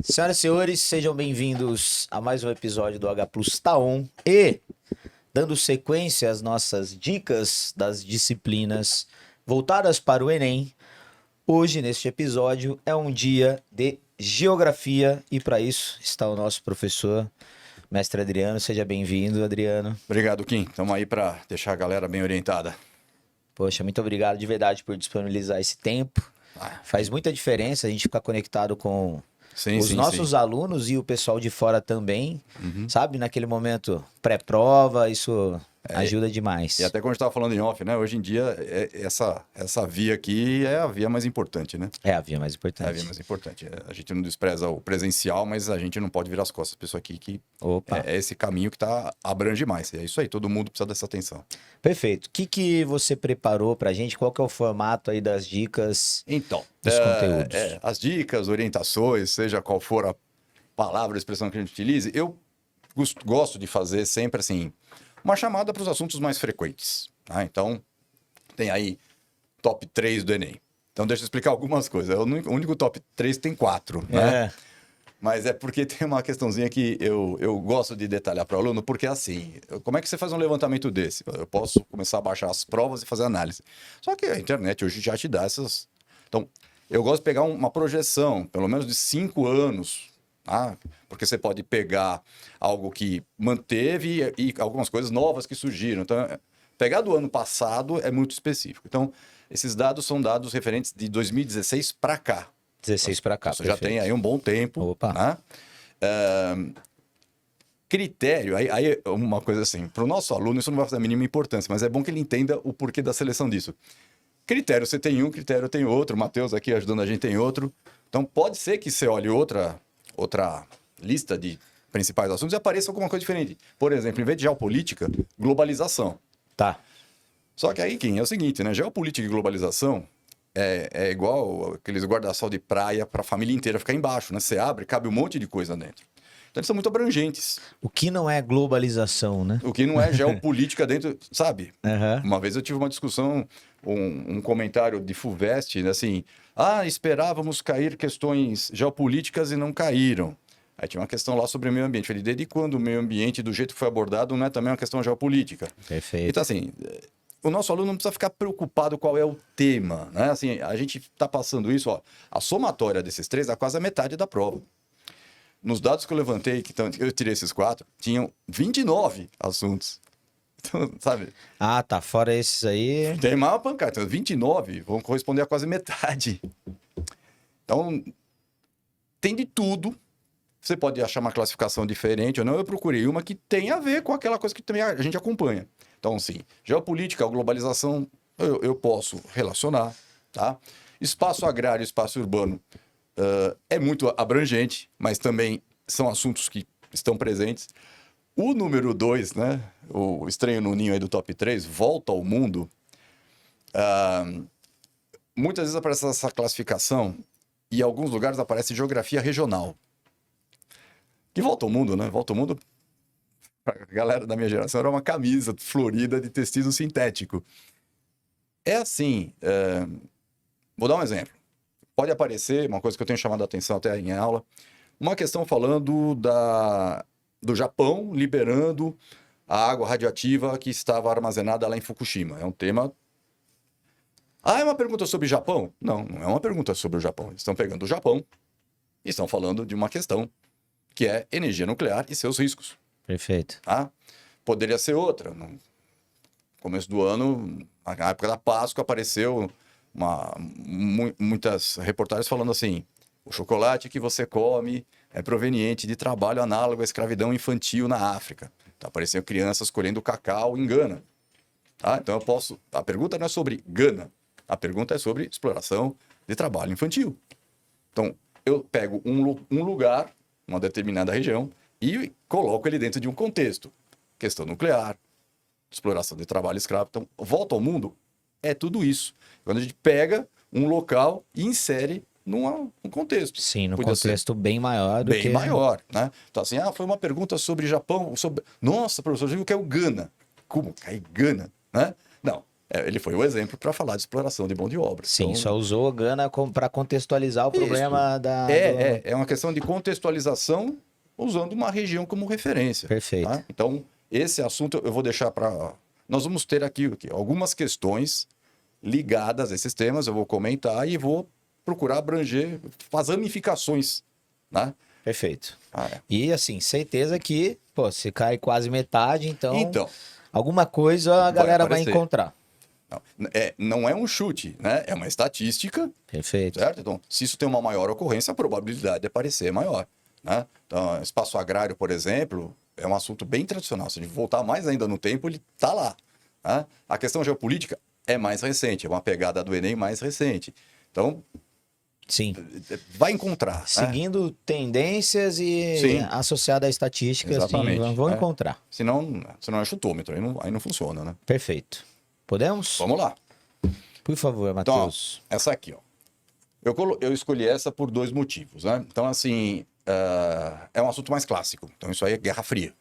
Senhoras e senhores, sejam bem-vindos a mais um episódio do H Plus Tá On. E, dando sequência às nossas dicas das disciplinas voltadas para o Enem, hoje, neste episódio, é um dia de geografia e para isso está o nosso professor, mestre Adriano. Seja bem-vindo, Adriano. Obrigado, Kim. Estamos aí para deixar a galera bem orientada. Poxa, muito obrigado de verdade por disponibilizar esse tempo. Faz muita diferença a gente ficar conectado com os nossos alunos e o pessoal de fora também, sabe? Naquele momento pré-prova, isso ajuda demais. E até quando a gente estava falando em off, né? Hoje em dia, essa via aqui é a via mais importante, né? É a via mais importante. É a via mais importante. A gente não despreza o presencial, mas a gente não pode virar as costas. A pessoa aqui que é esse caminho que abrange mais. E é isso aí, todo mundo precisa dessa atenção. Perfeito. O que você preparou pra gente? Qual que é o formato aí das dicas dos conteúdos? As dicas, orientações, seja qual for a palavra, a expressão que a gente utilize, eu gosto de fazer sempre assim, uma chamada para os assuntos mais frequentes. Tá? Então, tem aí top 3 do Enem. Então, deixa eu explicar algumas coisas. O único top 3 tem 4, né? Mas é porque tem uma questãozinha que eu gosto de detalhar para o aluno, porque assim, como é que você faz um levantamento desse? Eu posso começar a baixar as provas e fazer análise. Só que a internet hoje já te dá essas... Então, eu gosto de pegar uma projeção, pelo menos de 5 anos, tá? Porque você pode pegar algo que manteve e algumas coisas novas que surgiram. Então, pegar do ano passado é muito específico. Então, esses dados são dados referentes de 2016 para cá. 16 para cá, você já tem aí um bom tempo. Opa. Né? Critério, aí é uma coisa assim, para o nosso aluno isso não vai fazer a mínima importância, mas é bom que ele entenda o porquê da seleção disso. Critério você tem um, critério tem outro, o Matheus aqui ajudando a gente tem outro. Então pode ser que você olhe outra lista de principais assuntos e apareça alguma coisa diferente. Por exemplo, em vez de geopolítica, globalização. Tá. Só que aí, Kim, é o seguinte, né? Geopolítica e globalização é igual aqueles guarda-sol de praia para a família inteira ficar embaixo, né? Você abre, cabe um monte de coisa dentro. Então eles são muito abrangentes. O que não é globalização, né? O que não é geopolítica dentro, sabe? Uhum. Uma vez eu tive uma discussão, um comentário de FUVEST, né, assim, esperávamos cair questões geopolíticas e não caíram. Aí tinha uma questão lá sobre o meio ambiente. Eu falei, desde quando o meio ambiente, do jeito que foi abordado, não é também uma questão geopolítica? Perfeito. Então, assim, o nosso aluno não precisa ficar preocupado qual é o tema, né? Assim, a gente está passando isso, ó, a somatória desses 3 dá quase a metade da prova. Nos dados que eu levantei, eu tirei esses 4, tinham 29 assuntos. Então, sabe? Tá. Fora esses aí... Tem mais uma pancada. Então, 29 vão corresponder a quase metade. Então, tem de tudo. Você pode achar uma classificação diferente ou não. Eu procurei uma que tem a ver com aquela coisa que também a gente acompanha. Então, sim, geopolítica, globalização, eu posso relacionar, tá? Espaço agrário, espaço urbano, é muito abrangente, mas também são assuntos que estão presentes. O número 2, né? O estranho no ninho aí do top 3, volta ao mundo. Muitas vezes aparece essa classificação e em alguns lugares aparece geografia regional. Que volta ao mundo, né? Volta ao mundo, para a galera da minha geração, era uma camisa florida de tecido sintético. É assim, vou dar um exemplo. Pode aparecer, uma coisa que eu tenho chamado a atenção até em aula, uma questão falando do Japão liberando a água radioativa que estava armazenada lá em Fukushima. É um tema... é uma pergunta sobre o Japão? Não, não é uma pergunta sobre o Japão. Eles estão pegando o Japão e estão falando de uma questão que é energia nuclear e seus riscos. Perfeito. Tá? Poderia ser outra. No começo do ano, na época da Páscoa, apareceu muitas reportagens falando assim: o chocolate que você come é proveniente de trabalho análogo à escravidão infantil na África. Então, apareciam crianças colhendo cacau em Gana. Tá? Então, a pergunta não é sobre Gana. A pergunta é sobre exploração de trabalho infantil. Então, eu pego um lugar, uma determinada região, e coloco ele dentro de um contexto. Questão nuclear, exploração de trabalho escravo. Então, volta ao mundo é tudo isso. Quando a gente pega um local e insere num contexto. Sim, num contexto bem maior do que... Bem maior, né? Então, assim, foi uma pergunta sobre Japão, sobre... Nossa, professor, eu digo que é o Gana. Como? É Gana, né? Não. Ele foi o exemplo para falar de exploração de mão de obra. Sim, Então, só usou a Gana para contextualizar o isso. problema É uma questão de contextualização usando uma região como referência. Perfeito. Tá? Então, esse assunto eu vou deixar para... Nós vamos ter aqui algumas questões ligadas a esses temas, eu vou comentar e vou procurar abranger as ramificações, né? Perfeito. É. E assim, certeza que, pô, se cai quase metade, Então, alguma coisa a galera vai aparecer. encontrar. não é um chute, né? É uma estatística, Perfeito. certo? Então, se isso tem uma maior ocorrência, a probabilidade de aparecer é maior, né? Então, espaço agrário, por exemplo, é um assunto bem tradicional. Se a gente voltar mais ainda no tempo, ele está lá, né? A questão geopolítica é mais recente, é uma pegada do Enem mais recente. Então, Sim. vai encontrar. Né? Seguindo tendências e Sim. associado à estatística, Exatamente. sim, vão encontrar. Senão é chutômetro, aí não funciona, né? Perfeito. Podemos? Vamos lá. Por favor, Então, ó, Matheus. essa aqui, ó. Eu escolhi essa por 2 motivos, né? Então, assim, é um assunto mais clássico. Então, isso aí é Guerra Fria.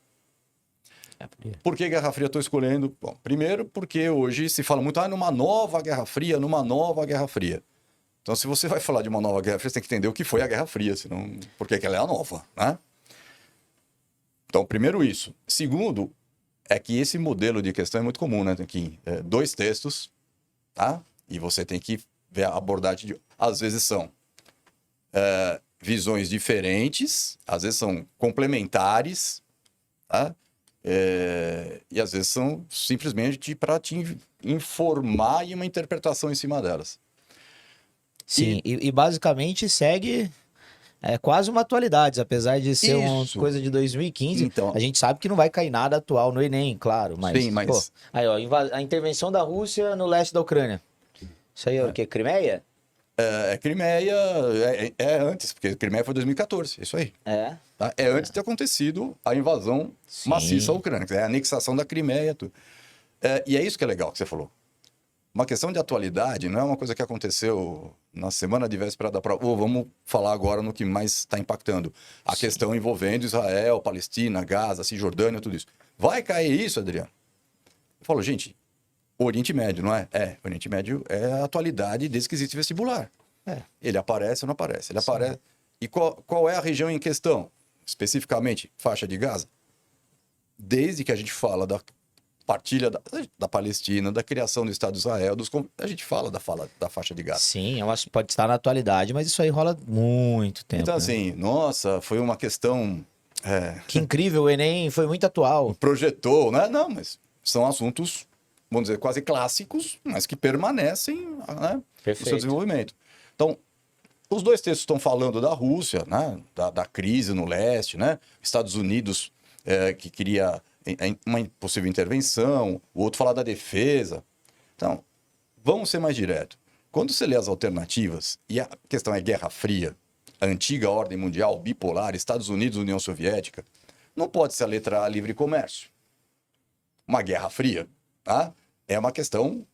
Por que Guerra Fria eu estou escolhendo? Bom, primeiro porque hoje se fala muito numa nova Guerra Fria, numa nova Guerra Fria. Então, se você vai falar de uma nova Guerra Fria, você tem que entender o que foi a Guerra Fria, senão... Porque que ela é a nova, né? Então, primeiro isso. Segundo, é que esse modelo de questão é muito comum, né? Tem aqui 2 textos, tá? E você tem que ver a abordagem de... Às vezes são visões diferentes, às vezes são complementares, tá? E às vezes são simplesmente para te informar e uma interpretação em cima delas. Sim, e basicamente segue quase uma atualidade, apesar de ser uma Isso. coisa de 2015. Então, A gente sabe que não vai cair nada atual no Enem, claro, mas, sim, mas... pô, aí ó, a intervenção da Rússia no leste da Ucrânia. Isso aí é o quê? Crimeia? Crimeia é antes, porque Crimeia foi 2014, isso aí. É. Tá? É antes de ter acontecido a invasão Sim. maciça à Ucrânia, que é a anexação da Crimeia. Tudo. E é isso que é legal que você falou. Uma questão de atualidade não é uma coisa que aconteceu na semana de véspera da prova. Vamos falar agora no que mais está impactando. A questão envolvendo Israel, Palestina, Gaza, Cisjordânia, tudo isso. Vai cair isso, Adriano? Eu falo, gente, o Oriente Médio, não é? O Oriente Médio é a atualidade desde que existe vestibular. Ele aparece ou não aparece? Ele aparece. E qual é a região em questão? Especificamente, faixa de Gaza? Desde que a gente fala da partilha da Palestina, da criação do Estado de Israel, a gente fala da faixa de Gaza. Sim, eu acho que pode estar na atualidade, mas isso aí rola muito tempo. Então, né? assim, nossa, foi uma questão... Que incrível, o Enem foi muito atual. Projetou, né? Não, mas são assuntos, vamos dizer, quase clássicos, mas que permanecem, né, no seu desenvolvimento. Então, os 2 textos estão falando da Rússia, né, da crise no leste, né? Estados Unidos que queria uma possível intervenção, o outro fala da defesa. Então, vamos ser mais direto. Quando você lê as alternativas, e a questão é Guerra Fria, a antiga ordem mundial bipolar, Estados Unidos, União Soviética, não pode ser a letra A, livre comércio. Uma Guerra Fria, tá? É uma questão...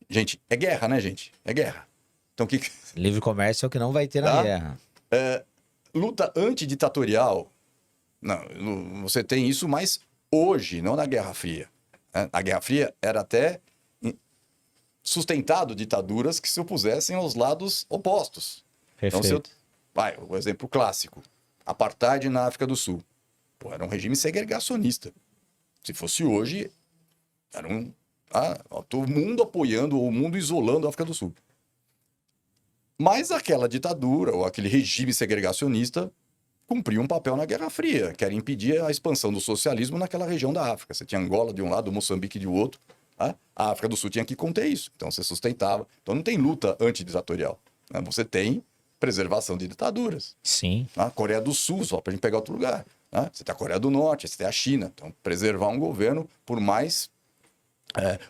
Gente, é guerra, né, gente? É guerra. Então, Livre comércio é o que não vai ter na guerra. Luta antiditatorial, não, você tem isso, mas hoje, não na Guerra Fria. A Guerra Fria era até sustentado ditaduras que se opusessem aos lados opostos. Perfeito. Então, o exemplo clássico, apartheid na África do Sul. Era um regime segregacionista. Se fosse hoje, era todo mundo apoiando, ou o mundo isolando a África do Sul. Mas aquela ditadura, ou aquele regime segregacionista, cumpria um papel na Guerra Fria, que era impedir a expansão do socialismo naquela região da África. Você tinha Angola de um lado, Moçambique de outro. Tá? A África do Sul tinha que conter isso. Então, você sustentava. Então, não tem luta antiditatorial. Né? Você tem preservação de ditaduras. Sim. A Coreia do Sul, só para a gente pegar outro lugar. Né? Você tem a Coreia do Norte, você tem a China. Então, preservar um governo, por mais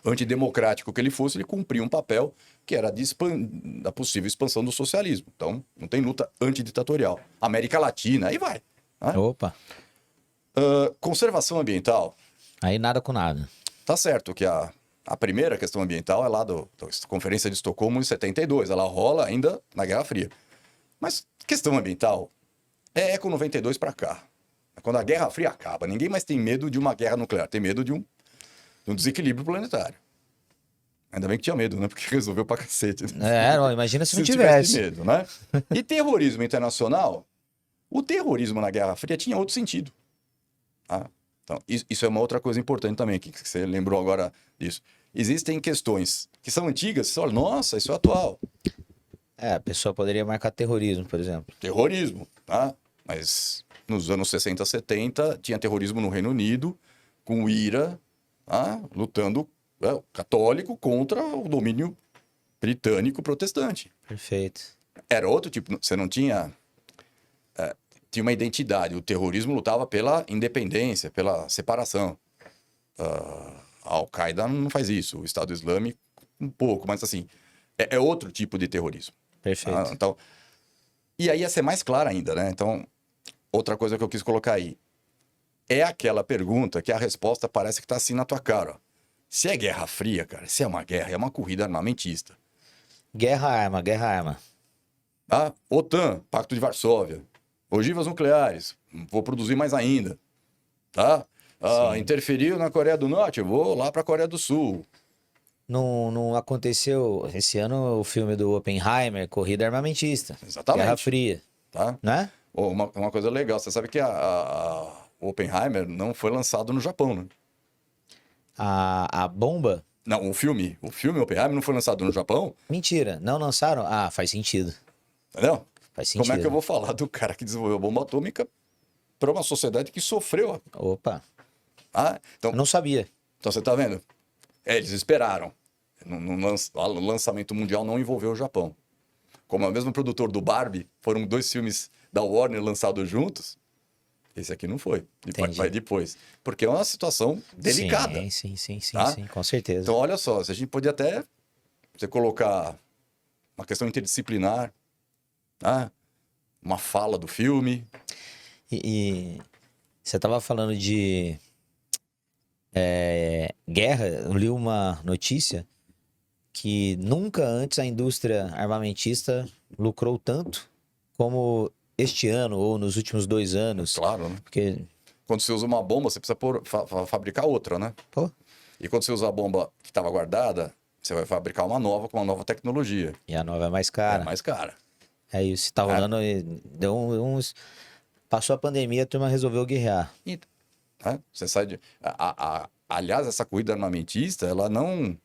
antidemocrático que ele fosse, ele cumpria um papel que era da possível expansão do socialismo. Então, não tem luta antiditatorial. América Latina, aí vai. Né? Opa. Conservação ambiental. Aí nada com nada. Tá certo que a primeira questão ambiental é lá da Conferência de Estocolmo em 72. Ela rola ainda na Guerra Fria. Mas questão ambiental é Eco 92 para cá. É quando a Guerra Fria acaba. Ninguém mais tem medo de uma guerra nuclear. Tem medo de um desequilíbrio planetário. Ainda bem que tinha medo, né? Porque resolveu pra cacete. Ó, imagina se não tivesse tivesse. medo, né? E terrorismo internacional, o terrorismo na Guerra Fria tinha outro sentido. Tá? Então, isso é uma outra coisa importante também, que você lembrou agora disso. Existem questões que são antigas, você olha, nossa, isso é atual. A pessoa poderia marcar terrorismo, por exemplo. Terrorismo, tá? Mas nos anos 60, 70, tinha terrorismo no Reino Unido, com o IRA, tá? Lutando católico contra o domínio britânico protestante. Perfeito. Era outro tipo, você não tinha... tinha uma identidade, o terrorismo lutava pela independência, pela separação. A Al-Qaeda não faz isso, o Estado Islâmico um pouco, mas assim, é outro tipo de terrorismo. Perfeito. Então, e aí ia ser mais claro ainda, né? Então, outra coisa que eu quis colocar aí. É aquela pergunta que a resposta parece que tá assim na tua cara. Ó. Se é Guerra Fria, cara, se é uma guerra, é uma corrida armamentista. Guerra-arma, guerra-arma. A OTAN, Pacto de Varsóvia. Ogivas nucleares, vou produzir mais ainda. Tá? Interferiu na Coreia do Norte, eu vou lá para a Coreia do Sul. Não aconteceu esse ano o filme do Oppenheimer, Corrida Armamentista. Exatamente. Guerra Fria. Tá? Né? Uma coisa legal, você sabe que o Oppenheimer não foi lançado no Japão, né? A bomba? Não, o filme Oppenheimer não foi lançado no Japão, Mentira. Não lançaram? Ah, faz sentido. entendeu? Faz sentido. Como é que eu vou falar do cara que desenvolveu a bomba atômica para uma sociedade que sofreu? Opa. Então, Eu não sabia. então você tá vendo? Eles esperaram. O lançamento mundial não envolveu o Japão. Como é o mesmo produtor do Barbie, foram 2 filmes da Warner lançados juntos. Esse aqui não foi. Vai depois. Porque é uma situação delicada. Sim, tá? com certeza. Então, olha só, se a gente podia até você colocar uma questão interdisciplinar, tá? Uma fala do filme. E você estava falando de guerra. Eu li uma notícia que nunca antes a indústria armamentista lucrou tanto como este ano ou nos últimos 2 anos. Claro, né? Porque, Quando você usa uma bomba, você precisa fabricar outra, né? pô, E quando você usa a bomba que estava guardada, você vai fabricar uma nova com uma nova tecnologia. e a nova é mais É cara. mais cara. É isso, tá rolando. Deu uns. Passou a pandemia, a turma resolveu guerrear. Né? Você sai de... aliás, essa corrida armamentista, ela não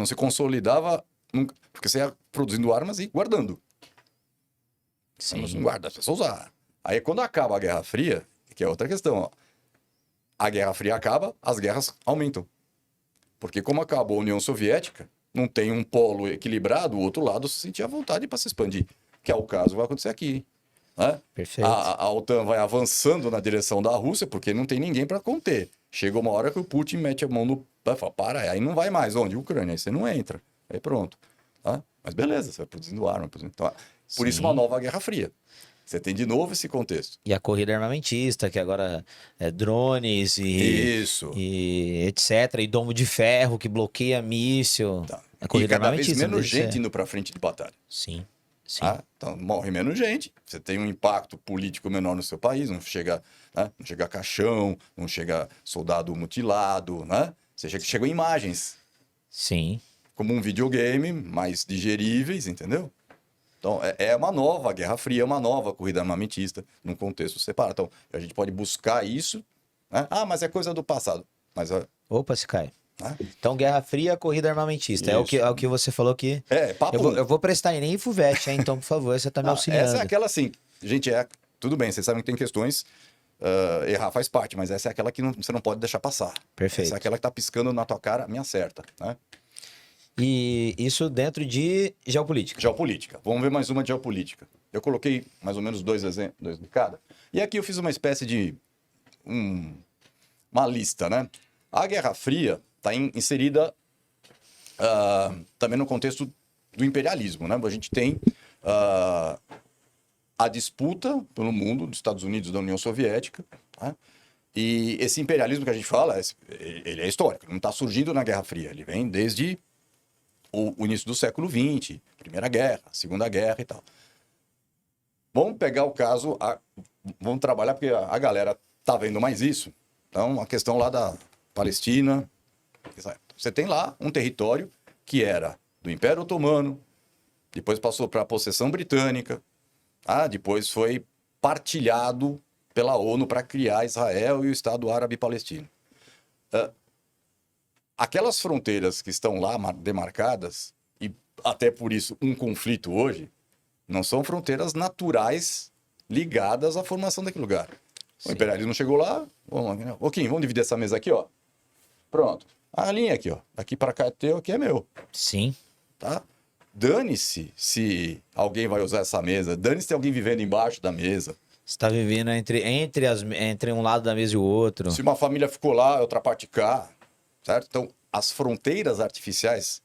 se consolidava nunca, porque você ia produzindo armas e guardando. Sim. Você não guarda, as pessoas usam. Aí quando acaba a Guerra Fria, que é outra questão, ó, a Guerra Fria acaba, as guerras aumentam. Porque como acabou a União Soviética, não tem um polo equilibrado, o outro lado se sentia à vontade para se expandir. Que é o caso que vai acontecer aqui. Né? Perfeito. A OTAN vai avançando na direção da Rússia, porque não tem ninguém para conter. Chega uma hora que o Putin mete a mão no... Fala, para, aí não vai mais. Onde? Ucrânia. Aí você não entra. Aí pronto. Tá? Mas beleza, você vai produzindo arma. Então, por isso uma nova Guerra Fria. Você tem de novo esse contexto. E a corrida armamentista, que agora é drones Isso. e etc. E domo de ferro que bloqueia míssil. Tá. A corrida E cada vez armamentista. menos gente indo para frente de batalha. Sim, sim. Tá? Então morre menos gente, você tem um impacto político menor no seu país, não chega, né? Não chega caixão, não chega soldado mutilado, né? Você chegam imagens, Sim. como um videogame, mais digeríveis, entendeu? Então é uma nova Guerra Fria, uma nova corrida armamentista, num contexto separado. Então a gente pode buscar isso, né? Mas é coisa do passado. Mas Opa, se cai. né? Então, Guerra Fria, corrida armamentista. É o que você falou que. Papo Eu vou prestar Enem e FUVEST, hein? Então, por favor, você tá me auxiliando. Essa é aquela assim, gente, tudo bem, vocês sabem que tem questões, errar faz parte, mas essa é aquela que você não pode deixar passar. Perfeito. Essa é aquela que tá piscando na tua cara, me acerta, né? E isso dentro de geopolítica. Geopolítica. Vamos ver mais uma de geopolítica. Eu coloquei mais ou menos 2 exemplos, 2 de cada. E aqui eu fiz uma espécie de uma lista, né? A Guerra Fria está inserida também no contexto do imperialismo, né? A gente tem a disputa pelo mundo dos Estados Unidos e da União Soviética, né? E esse imperialismo que a gente fala, ele é histórico, não está surgindo na Guerra Fria, ele vem desde o início do século XX, Primeira Guerra, Segunda Guerra e tal. Vamos pegar o caso, vamos trabalhar, porque a galera tá vendo mais isso. Então, a questão lá da Palestina, você tem lá um território que era do Império Otomano, depois passou para a possessão britânica, depois foi partilhado pela ONU para criar Israel e o Estado Árabe Palestino. Aquelas fronteiras que estão lá demarcadas, e até por isso um conflito hoje, não são fronteiras naturais ligadas à formação daquele lugar. Sim. O imperialismo chegou lá, vamos dividir essa mesa aqui, ó. Pronto. A linha aqui, ó. Daqui para cá é teu, aqui é meu. Sim. Tá? Dane-se se alguém vai usar essa mesa, dane-se se tem alguém vivendo embaixo da mesa. Você tá vivendo entre um lado da mesa e o outro. Se uma família ficou lá, outra parte cá, certo? Então, as fronteiras artificiais...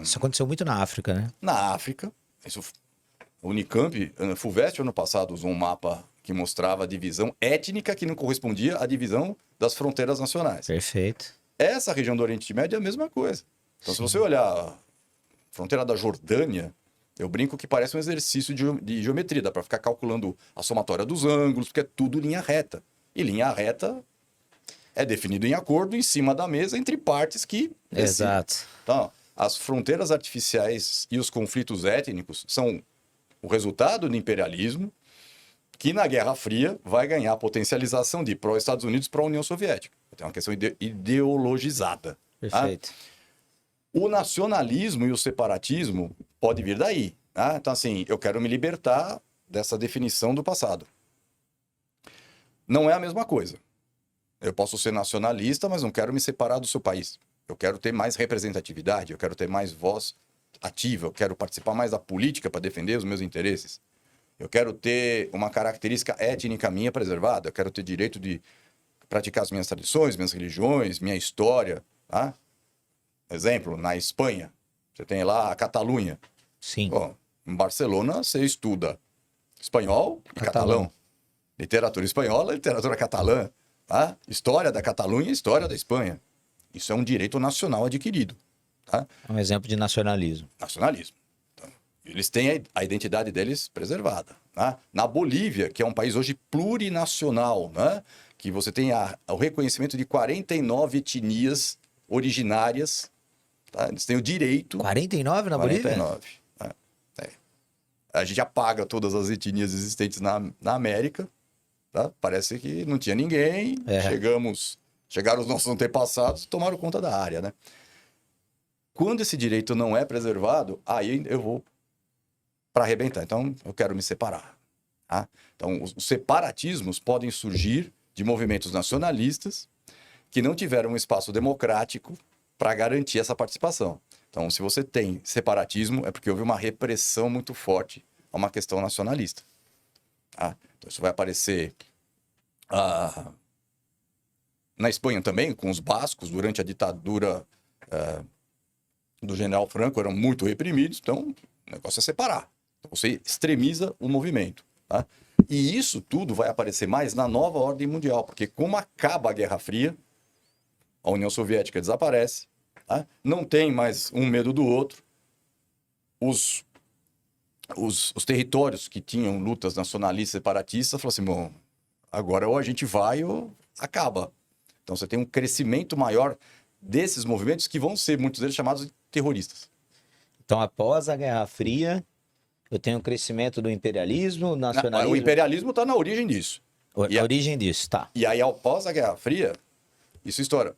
Isso aconteceu muito na África, né? Na África, a Unicamp, a FUVEST, ano passado, usou um mapa que mostrava a divisão étnica que não correspondia à divisão das fronteiras nacionais. Perfeito. Essa região do Oriente Médio é a mesma coisa. Então, se você olhar a fronteira da Jordânia, eu brinco que parece um exercício de geometria. Dá para ficar calculando a somatória dos ângulos, porque é tudo linha reta. E linha reta é definido em acordo em cima da mesa entre partes que decidem. Exato. Então, as fronteiras artificiais e os conflitos étnicos são o resultado do imperialismo, que na Guerra Fria vai ganhar a potencialização de pró-Estados Unidos para a União Soviética. É uma questão ideologizada. Perfeito. O nacionalismo e o separatismo pode vir daí. Então, assim, eu quero me libertar dessa definição do passado. Não é a mesma coisa. Eu posso ser nacionalista, mas não quero me separar do seu país. Eu quero ter mais representatividade, eu quero ter mais voz ativa, eu quero participar mais da política para defender os meus interesses. Eu quero ter uma característica étnica minha preservada, eu quero ter direito de praticar as minhas tradições, minhas religiões, minha história. Exemplo, na Espanha, você tem lá a Catalunha. Sim. Bom, em Barcelona, você estuda espanhol e catalão. Literatura espanhola, literatura catalã. História da Catalunha e história da Espanha. Isso é um direito nacional adquirido. É um exemplo de nacionalismo. Nacionalismo. Então, eles têm a identidade deles preservada. Na Bolívia, que é um país hoje plurinacional, que você tem o reconhecimento de 49 etnias originárias. Eles têm o direito... 49 na Bolívia? 49. A gente apaga todas as etnias existentes na América. Parece que não tinha ninguém. Chegaram os nossos antepassados e tomaram conta da área, né? Quando esse direito não é preservado, aí eu vou para arrebentar. Então, eu quero me separar. Então, os separatismos podem surgir de movimentos nacionalistas que não tiveram um espaço democrático para garantir essa participação. Então, se você tem separatismo, é porque houve uma repressão muito forte a uma questão nacionalista. Então, isso vai aparecer na Espanha também, com os bascos, durante a ditadura do general Franco, eram muito reprimidos. Então, o negócio é separar. Então, você extremiza o movimento. E isso tudo vai aparecer mais na nova ordem mundial, porque como acaba a Guerra Fria, a União Soviética desaparece, não tem mais um medo do outro, os territórios que tinham lutas nacionalistas e separatistas falaram assim, bom, agora ou a gente vai ou acaba. Então você tem um crescimento maior desses movimentos que vão ser, muitos deles, chamados de terroristas. Então, após a Guerra Fria, eu tenho um crescimento do imperialismo, nacionalismo... O imperialismo está na origem disso. A origem disso, tá. E aí, após a Guerra Fria, isso é história,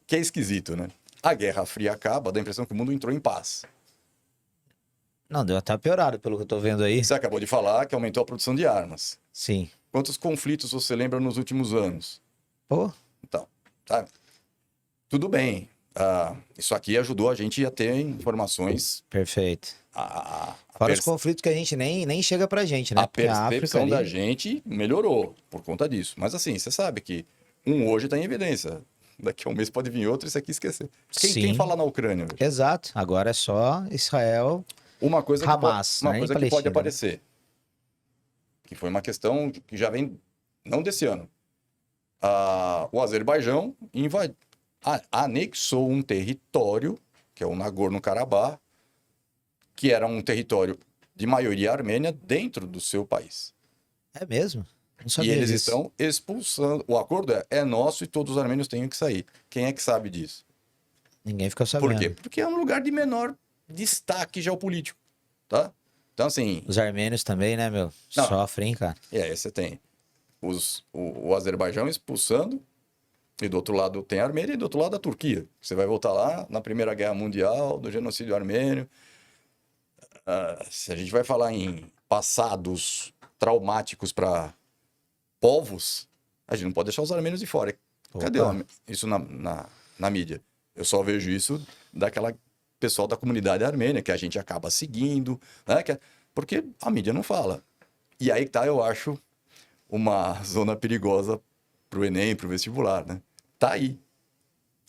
que é esquisito, né? A Guerra Fria acaba, dá a impressão que o mundo entrou em paz. Não, deu até piorado pelo que eu tô vendo aí. Você acabou de falar que aumentou a produção de armas. Sim. Quantos conflitos você lembra nos últimos anos? Pô. Então, tudo bem. Isso aqui ajudou a gente a ter informações. Perfeito. Fora os conflitos que a gente nem chega pra gente, né? A percepção da gente melhorou por conta disso. Mas assim, você sabe que hoje está em evidência. Daqui a um mês pode vir outro e isso aqui esquecer. Quem fala na Ucrânia? Velho? Exato. Agora é só Israel, uma coisa Hamas, que pode aparecer. Que foi uma questão que já vem, não desse ano. O Azerbaijão anexou um território, que é o Nagorno-Karabakh, que era um território de maioria armênia dentro do seu país. É mesmo? Não sabia e eles disso. estão expulsando. O acordo é nosso e todos os armênios têm que sair. Quem é que sabe disso? Ninguém fica Por quê? sabendo. Porque é um lugar de menor destaque geopolítico, tá? Então, assim, Os armênios também, né, meu? Não. Sofrem, cara. e aí você tem o Azerbaijão expulsando, e do outro lado tem a Armênia, e do outro lado a Turquia. Você vai voltar lá na Primeira Guerra Mundial, do genocídio armênio. Se a gente vai falar em passados traumáticos para povos, a gente não pode deixar os armênios de fora. Cadê Opa. isso na mídia? Eu só vejo isso daquela pessoal da comunidade armênia, que a gente acaba seguindo, né? Porque a mídia não fala. E aí tá, eu acho, uma zona perigosa pro Enem, pro vestibular, né? Tá aí.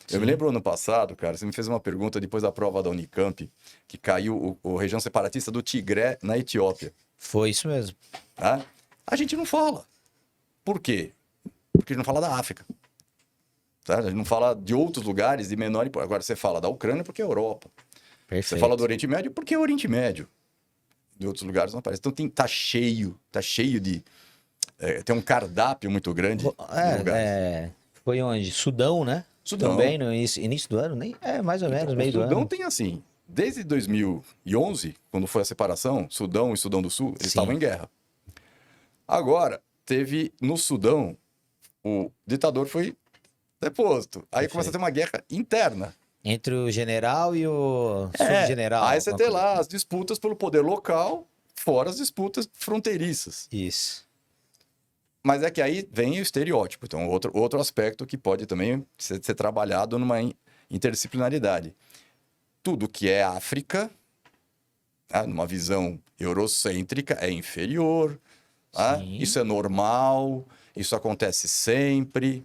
Eu me Sim. lembro ano passado, cara, você me fez uma pergunta depois da prova da Unicamp, que caiu o região separatista do Tigré na Etiópia, Foi isso mesmo. tá? A gente não fala. Por quê? Porque a gente não fala da África. Tá? A gente não fala de outros lugares de menor importância. Agora você fala da Ucrânia porque é Europa. Você Perfeito. fala do Oriente Médio porque é Oriente Médio. De outros lugares não aparece. Então tá cheio de... tem um cardápio muito grande de lugares. Foi onde? Sudão, né? Sudão. Também no início do ano, nem mais ou menos, Então, meio o do Sudão ano. tem assim, desde 2011, quando foi a separação, Sudão e Sudão do Sul, eles Sim. estavam em guerra. Agora, teve no Sudão, o ditador foi deposto. Aí Perfeito. começa a ter uma guerra interna. Entre o general e o subgeneral. Aí você alguma tem coisa lá as disputas pelo poder local, fora as disputas fronteiriças. assim. Isso. Mas é que aí vem o estereótipo. Então, outro aspecto que pode também ser trabalhado numa interdisciplinaridade. Tudo que é África, tá? Numa visão eurocêntrica, é inferior. Tá? Sim. Isso é normal, isso acontece sempre.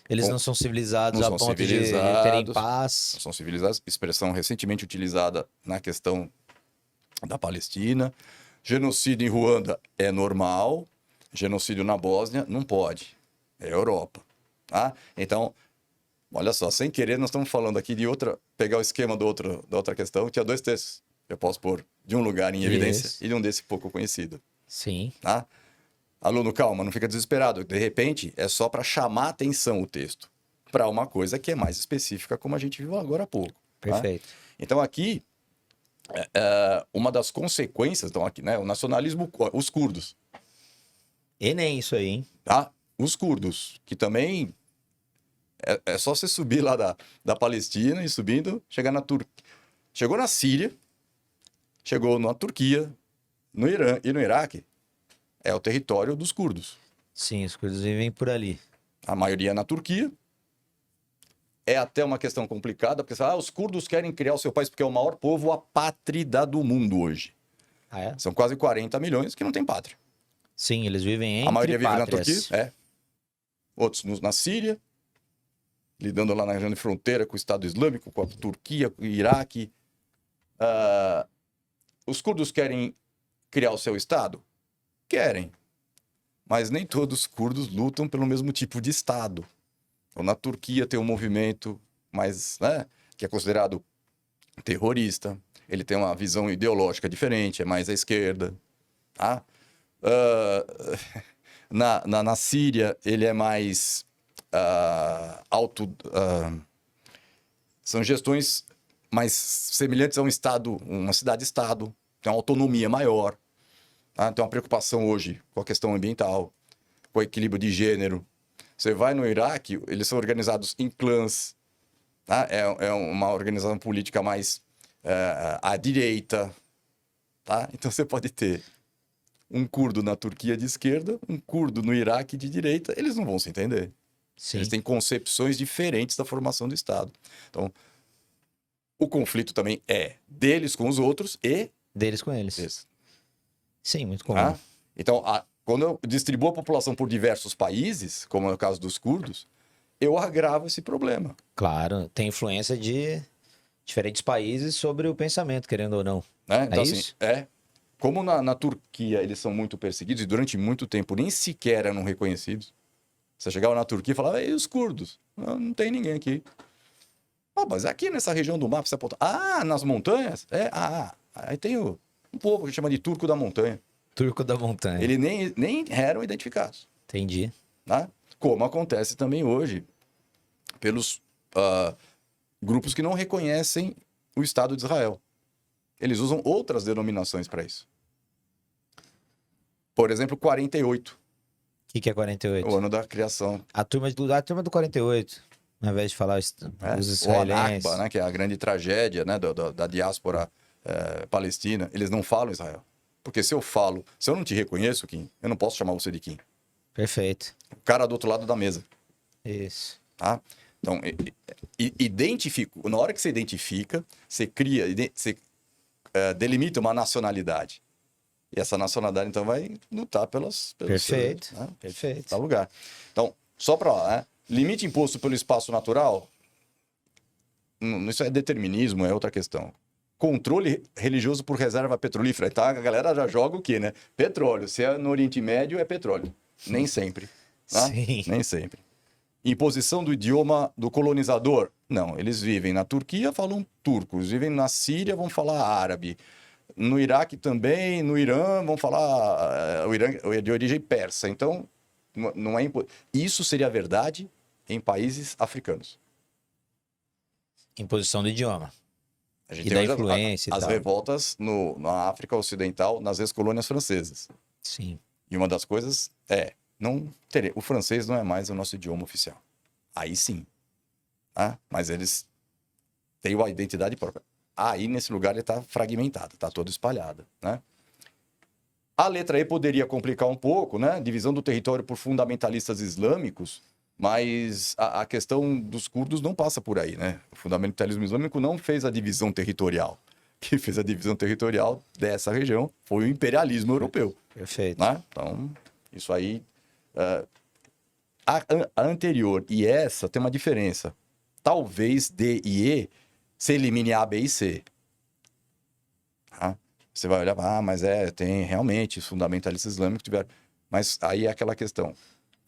Eles não são civilizados Não a são ponto de terem civilizados. paz. São civilizados, expressão recentemente utilizada na questão da Palestina. Genocídio em Ruanda é normal. Genocídio na Bósnia não pode. É Europa. Tá? Então, olha só, sem querer, nós estamos falando aqui de pegar o esquema da outra questão, tinha 2 textos. Eu posso pôr de um lugar em evidência Isso. e de um desse pouco conhecido. Sim. Tá? Aluno, calma, não fica desesperado. De repente, é só para chamar a atenção o texto para uma coisa que é mais específica, como a gente viu agora há pouco. Tá? Perfeito. Então, aqui, uma das consequências, então, aqui, né, o nacionalismo, os curdos. Enem, isso aí, hein? Tá? Os curdos, que também é só você subir lá da Palestina e subindo, chegar na Turquia. Chegou na Síria, chegou na Turquia, no Irã e no Iraque. É o território dos curdos. Sim, os curdos vivem por ali. A maioria é na Turquia. É até uma questão complicada, porque os curdos querem criar o seu país porque é o maior povo apátrida do mundo hoje. Ah, é? São quase 40 milhões que não têm pátria. Sim, eles vivem entre A maioria vive na pátrias. Turquia, outros na Síria, lidando lá na região de fronteira com o Estado Islâmico, com a Turquia, com o Iraque. Os curdos querem criar o seu Estado? Querem. Mas nem todos os curdos lutam pelo mesmo tipo de Estado. Então, na Turquia tem um movimento mais, né, que é considerado terrorista. Ele tem uma visão ideológica diferente, é mais à esquerda. Tá? Na Síria, ele é mais são gestões mais semelhantes a um Estado, uma cidade-estado, tem uma autonomia maior. Tá? Tem uma preocupação hoje com a questão ambiental, com o equilíbrio de gênero. Você vai no Iraque, eles são organizados em clãs. Tá? É uma organização política mais à direita. Tá? Então você pode ter um curdo na Turquia de esquerda, um curdo no Iraque de direita, eles não vão se entender. Sim. Eles têm concepções diferentes da formação do Estado. Então, o conflito também é deles com os outros e Deles com eles. deles. Sim, muito comum. Tá? Então, quando eu distribuo a população por diversos países, como é o caso dos curdos, eu agravo esse problema. Claro, tem influência de diferentes países sobre o pensamento, querendo ou não. Né? Então, assim, isso? como na Turquia eles são muito perseguidos e durante muito tempo nem sequer eram reconhecidos. Você chegava na Turquia e falava, e os curdos? Não tem ninguém aqui. Mas aqui nessa região do mapa você aponta. Nas montanhas? Aí tem um povo que chama de turco da montanha. Turco da montanha. Eles nem eram identificados. Entendi. Né? Como acontece também hoje pelos grupos que não reconhecem o Estado de Israel. Eles usam outras denominações para isso. Por exemplo, 48, O que é 48? o ano da criação. A turma do 48, ao invés de falar os O israelenses. Nakba, né, que é a grande tragédia, né, da diáspora palestina, eles não falam Israel. Porque se eu não te reconheço, Kim, eu não posso chamar você de Kim. Perfeito. O cara do outro lado da mesa, Isso. tá? Então, na hora que você identifica, você cria, você delimita uma nacionalidade. E essa nacionalidade, então, vai lutar pelos Perfeito. seus, né? Perfeito. Tá lugar. Então, só para lá, né? Limite imposto pelo espaço natural, isso é determinismo, é outra questão. Controle religioso por reserva petrolífera. Então, a galera já joga o quê, né? Petróleo. Se é no Oriente Médio, é petróleo. Nem sempre. Tá? Sim. Nem sempre. Imposição do idioma do colonizador. Não, eles vivem na Turquia, falam turco. Eles vivem na Síria, vão falar árabe. No Iraque também, no Irã, vão falar... o Irã é de origem persa. Então, não é... Isso seria verdade em países africanos. Imposição do idioma. A gente E tem da hoje influência e as tal. revoltas na África Ocidental, nas ex-colônias francesas. Sim. E uma das coisas o francês não é mais o nosso idioma oficial. Aí sim. Tá? Mas eles têm uma identidade própria. Aí, nesse lugar, ele está fragmentado, está todo espalhado. Né? A letra E poderia complicar um pouco, né? Divisão do território por fundamentalistas islâmicos, mas a questão dos curdos não passa por aí, né? O fundamentalismo islâmico não fez a divisão territorial. Quem fez a divisão territorial dessa região foi o imperialismo europeu. Perfeito. Né? Então, isso aí... a anterior e essa tem uma diferença. Talvez D e E se elimine A, B e C. Tá? Você vai olhar, mas tem realmente os fundamentalistas islâmicos tiveram. Mas aí é aquela questão.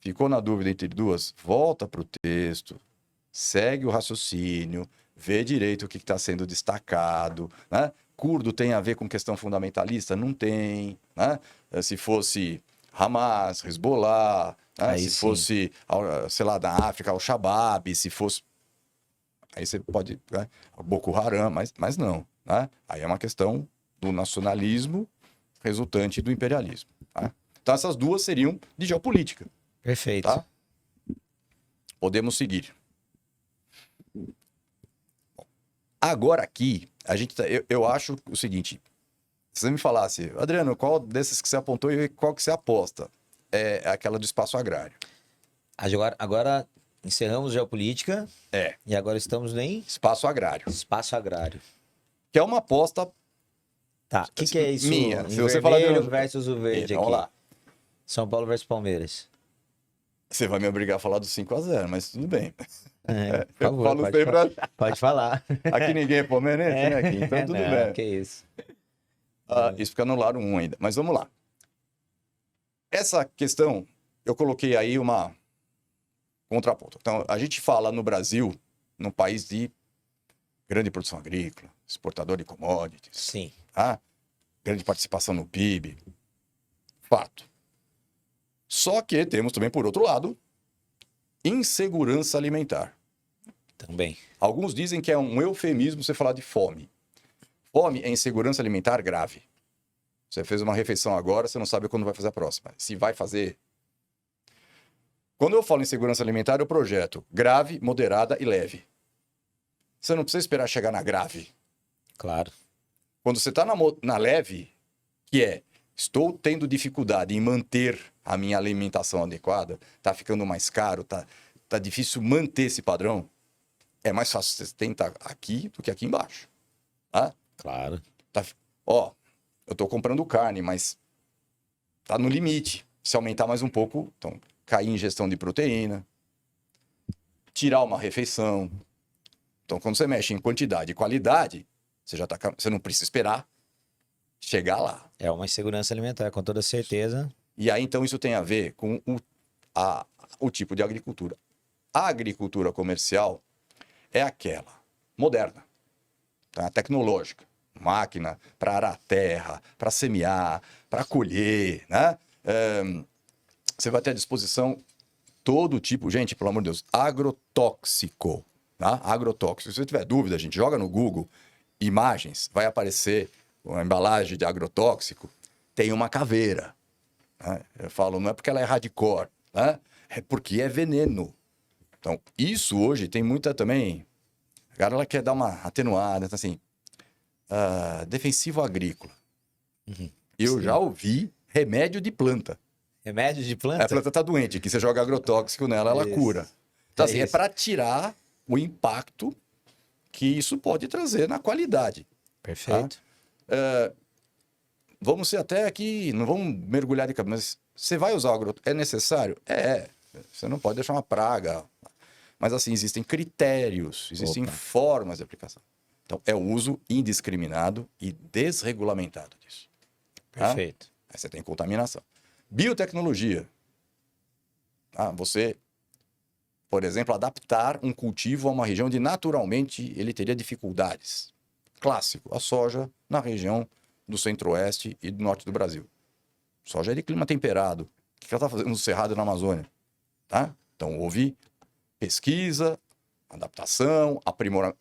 Ficou na dúvida entre duas? Volta para o texto, segue o raciocínio, vê direito o que está sendo destacado. Né? Curdo tem a ver com questão fundamentalista? Não tem. Né? Se fosse Hamas, Hezbollah, né? Se fosse, sei lá, da África, o Shabab, se fosse... Aí você pode... Né? Boko Haram, mas não. Né? Aí é uma questão do nacionalismo resultante do imperialismo. Tá? Então essas duas seriam de geopolítica. Perfeito. Tá? Podemos seguir. Agora aqui, eu acho o seguinte... Se você me falasse, Adriano, qual desses que você apontou e qual que você aposta? É aquela do espaço agrário. Agora encerramos geopolítica. E agora estamos em Espaço agrário. espaço agrário. Que é uma aposta... Tá. O que é isso? Minha. Em Se você vermelho falar de... versus o verde aqui. Vamos lá. São Paulo versus Palmeiras. Você vai me obrigar a falar do 5-0, mas tudo bem. Por favor, eu falo sempre... pode falar. Aqui ninguém é palmeirense, né? Aqui, então tudo Não, bem. que isso. Isso fica no lado 1 ainda. Mas vamos lá. Essa questão, eu coloquei aí uma contraponto. Então, a gente fala no Brasil, num país de grande produção agrícola, exportador de commodities. Sim. Tá? Grande participação no PIB. Fato. Só que temos também, por outro lado, insegurança alimentar. Também. Alguns dizem que é um eufemismo você falar de fome. Fome é insegurança alimentar grave. Você fez uma refeição agora, você não sabe quando vai fazer a próxima. Se vai fazer... Quando eu falo em segurança alimentar, eu projeto grave, moderada e leve. Você não precisa esperar chegar na grave. Claro. Quando você está na leve, que é, estou tendo dificuldade em manter a minha alimentação adequada, está ficando mais caro, tá difícil manter esse padrão, é mais fácil você tentar aqui do que aqui embaixo. Tá? Claro. Eu estou comprando carne, mas tá no limite. Se aumentar mais um pouco, então, cair em ingestão de proteína, tirar uma refeição. Então, quando você mexe em quantidade e qualidade, você não precisa esperar chegar lá. É uma insegurança alimentar, com toda certeza. E aí, então, isso tem a ver com o tipo de agricultura. A agricultura comercial é aquela moderna, tá? Tecnológica. Máquina para arar a terra, para semear, para colher, né? Você vai ter à disposição todo tipo, gente, pelo amor de Deus, agrotóxico. tá? Agrotóxico. Se você tiver dúvida, gente, joga no Google imagens, vai aparecer uma embalagem de agrotóxico, tem uma caveira. Né? Eu falo, não é porque ela é hardcore, né? É porque é veneno. Então, isso hoje tem muita também... A galera ela quer dar uma atenuada, então, assim, defensivo agrícola. Eu Sim. já ouvi remédio de planta. Remédio de A planta? planta tá doente, que você joga agrotóxico nela, ela Isso. cura. Então, assim, é isso. para tirar o impacto que isso pode trazer na qualidade. Perfeito. Vamos ser até aqui, não vamos mergulhar de cabeça, mas você vai usar o agrotóxico? É necessário? É. Você não pode deixar uma praga. Mas, assim, existem critérios, existem Opa. formas de aplicação. Então, é o uso indiscriminado e desregulamentado disso. Tá? Perfeito. Aí você tem contaminação. Biotecnologia. Você, por exemplo, adaptar um cultivo a uma região onde naturalmente ele teria dificuldades. Clássico, a soja na região do centro-oeste e do norte do Brasil. Soja é de clima temperado. O que ela está fazendo no Cerrado e na Amazônia? Tá? Então, houve pesquisa, adaptação, aprimoramento.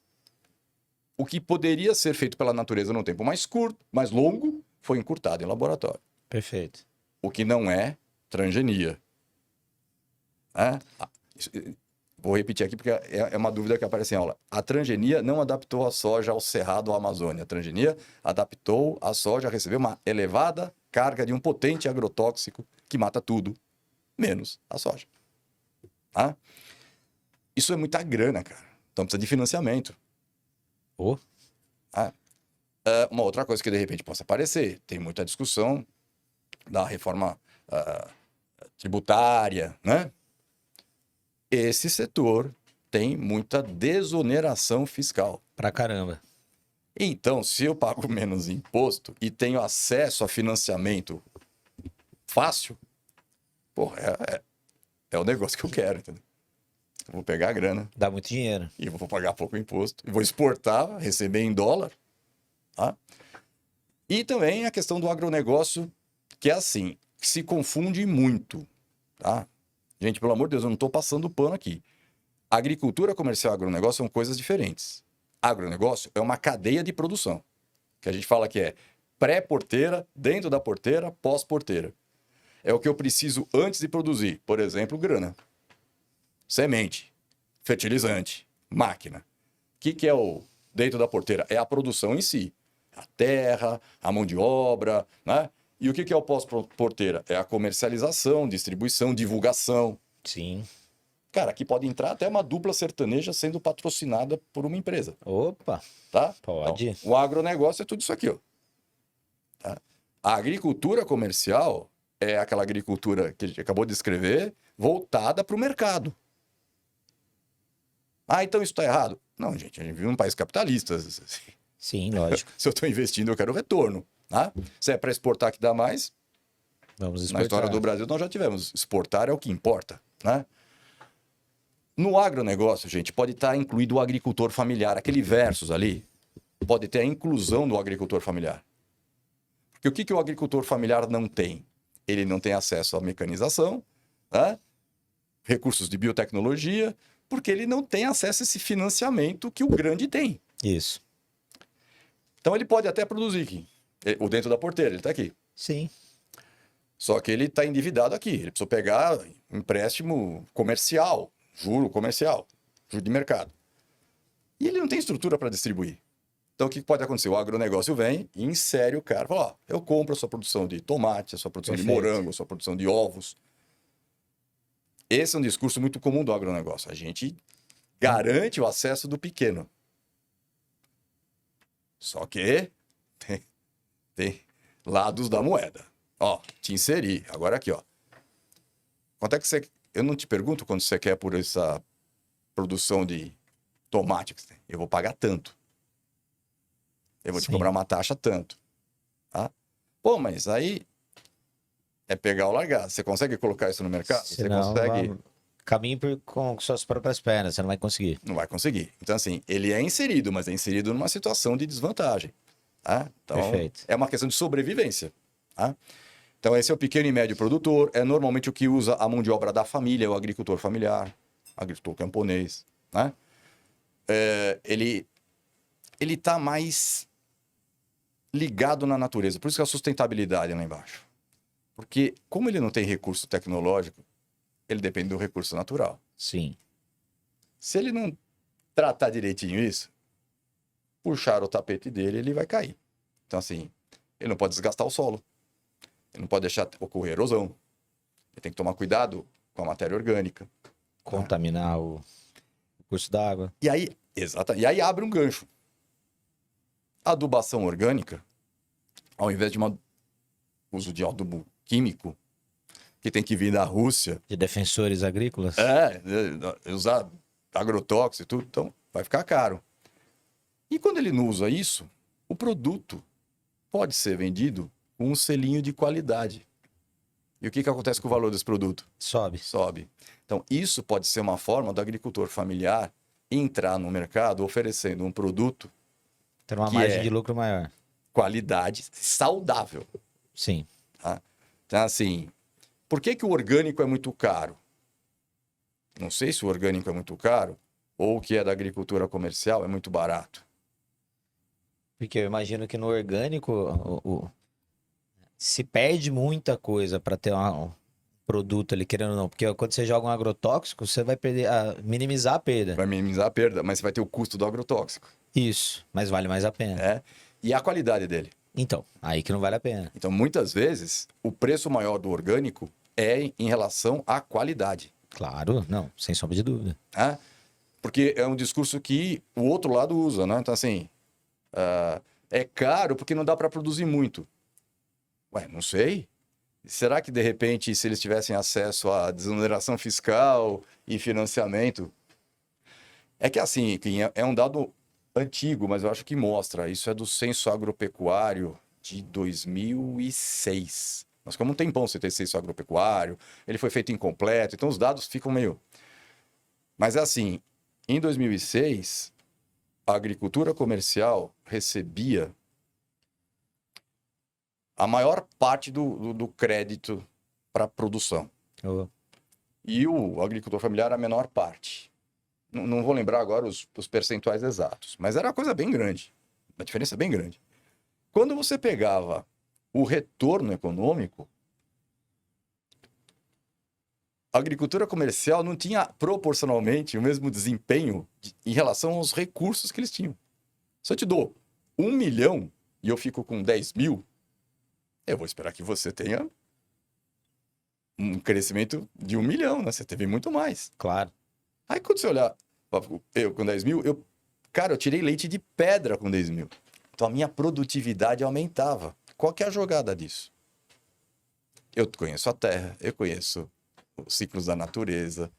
O que poderia ser feito pela natureza num tempo mais curto, mais longo, foi encurtado em laboratório. Perfeito. O que não é transgenia. Vou repetir aqui porque é uma dúvida que aparece em aula. A transgenia não adaptou a soja ao Cerrado ou à Amazônia. A transgenia adaptou a soja a receber uma elevada carga de um potente agrotóxico que mata tudo, menos a soja. Tá? Isso é muita grana, cara. Então precisa de financiamento. Uma outra coisa que de repente possa aparecer, tem muita discussão da reforma tributária, né? Esse setor tem muita desoneração fiscal. Pra caramba. Então, se eu pago menos imposto e tenho acesso a financiamento fácil, é o negócio que eu quero, entendeu? Eu vou pegar a grana Dá muito dinheiro. e vou pagar pouco imposto. E vou exportar, receber em dólar. Tá? E também a questão do agronegócio, que é assim, se confunde muito. Tá? Gente, pelo amor de Deus, eu não estou passando pano aqui. Agricultura comercial e agronegócio são coisas diferentes. Agronegócio é uma cadeia de produção, que a gente fala que é pré-porteira, dentro da porteira, pós-porteira. É o que eu preciso antes de produzir. Por exemplo, grana, semente, fertilizante, máquina. O que é o dentro da porteira? É a produção em si. A terra, a mão de obra, né? E o que é o pós-porteira? É a comercialização, distribuição, divulgação. Sim. Cara, aqui pode entrar até uma dupla sertaneja sendo patrocinada por uma empresa. Opa. Tá? Pode. Então, o agronegócio é tudo isso aqui, ó. Tá? A agricultura comercial é aquela agricultura que a gente acabou de descrever, voltada para o mercado. Então isso está errado? Não, gente, a gente vive num país capitalista. Sim, lógico. Se eu estou investindo, eu quero retorno. Tá? Se é para exportar que dá mais, Vamos na exportar. história do Brasil nós já tivemos. Exportar é o que importa. Né? No agronegócio, gente, pode estar incluído o agricultor familiar. Aquele versus ali, pode ter a inclusão do agricultor familiar. Porque o que o agricultor familiar não tem? Ele não tem acesso à mecanização, né? Recursos de biotecnologia, porque ele não tem acesso a esse financiamento que o grande tem. Isso. Então ele pode até produzir aqui, o dentro da porteira, ele está aqui. Sim. Só que ele está endividado aqui. Ele precisou pegar empréstimo comercial, juro comercial, juro de mercado. E ele não tem estrutura para distribuir. Então, o que pode acontecer? O agronegócio vem e insere o cara. Fala, eu compro a sua produção de tomate, a sua produção de morango, a sua produção de ovos. Esse é um discurso muito comum do agronegócio. A gente garante o acesso do pequeno. Só que tem lados da moeda. Te inseri. Agora aqui, ó. Quanto é que você... Eu não te pergunto quanto você quer por essa produção de tomate que você tem. Eu vou pagar tanto. Eu vou te cobrar uma taxa tanto. Tá? Mas aí é pegar ou largar. Você consegue colocar isso no mercado? Você consegue... Caminhe com suas próprias pernas, você não vai conseguir. Não vai conseguir. Então, assim, ele é inserido, mas é inserido numa situação de desvantagem. Tá? Então, Perfeito. é uma questão de sobrevivência. Tá? Então, esse é o pequeno e médio produtor. É normalmente o que usa a mão de obra da família, o agricultor familiar, agricultor camponês. Né? ele está mais ligado na natureza. Por isso que a sustentabilidade é lá embaixo. Porque como ele não tem recurso tecnológico, ele depende do recurso natural. Sim. Se ele não tratar direitinho isso, puxar o tapete dele, ele vai cair. Então, assim, ele não pode desgastar o solo. Ele não pode deixar ocorrer erosão. Ele tem que tomar cuidado com a matéria orgânica. Contaminar o curso d'água. E aí, e aí abre um gancho. A adubação orgânica, ao invés de uso de adubo químico, que tem que vir da Rússia, De defensores agrícolas? usar agrotóxico e tudo, então vai ficar caro. E quando ele não usa isso, o produto pode ser vendido com um selinho de qualidade. E o que acontece com o valor desse produto? Sobe. Sobe. Então, isso pode ser uma forma do agricultor familiar entrar no mercado oferecendo um produto Ter uma que margem é de lucro maior. qualidade saudável. Sim. Tá? Então, assim, por que o orgânico é muito caro? Não sei se o orgânico é muito caro ou o que é da agricultura comercial é muito barato. Porque eu imagino que no orgânico se perde muita coisa para ter um produto ali, querendo ou não. Porque quando você joga um agrotóxico, você vai minimizar a perda. Vai minimizar a perda, mas você vai ter o custo do agrotóxico. Isso, mas vale mais a pena. Né? E a qualidade dele. Então, aí que não vale a pena. Então, muitas vezes, o preço maior do orgânico é em relação à qualidade. Claro, não, sem sombra de dúvida. Né? Porque é um discurso que o outro lado usa, né? Então, assim, é caro porque não dá para produzir muito. Ué, não sei. Será que, de repente, se eles tivessem acesso à desoneração fiscal e financiamento... É que, assim, é um dado antigo, mas eu acho que mostra. Isso é do Censo Agropecuário de 2006. Mas como um tempão você tem censo agropecuário, ele foi feito incompleto, então os dados ficam meio... Mas é assim, em 2006, a agricultura comercial recebia a maior parte do crédito para produção. E o agricultor familiar a menor parte. Não vou lembrar agora os percentuais exatos, mas era uma coisa bem grande, uma diferença bem grande. Quando você pegava o retorno econômico, a agricultura comercial não tinha proporcionalmente o mesmo desempenho em relação aos recursos que eles tinham. Se eu te dou 1 milhão e eu fico com 10 mil, eu vou esperar que você tenha um crescimento de 1 milhão, né? Você teve muito mais. Claro. Aí quando você olhar, eu com 10 mil, eu tirei leite de pedra com 10 mil. Então a minha produtividade aumentava. Qual que é a jogada disso? Eu conheço a terra, eu conheço os ciclos da natureza.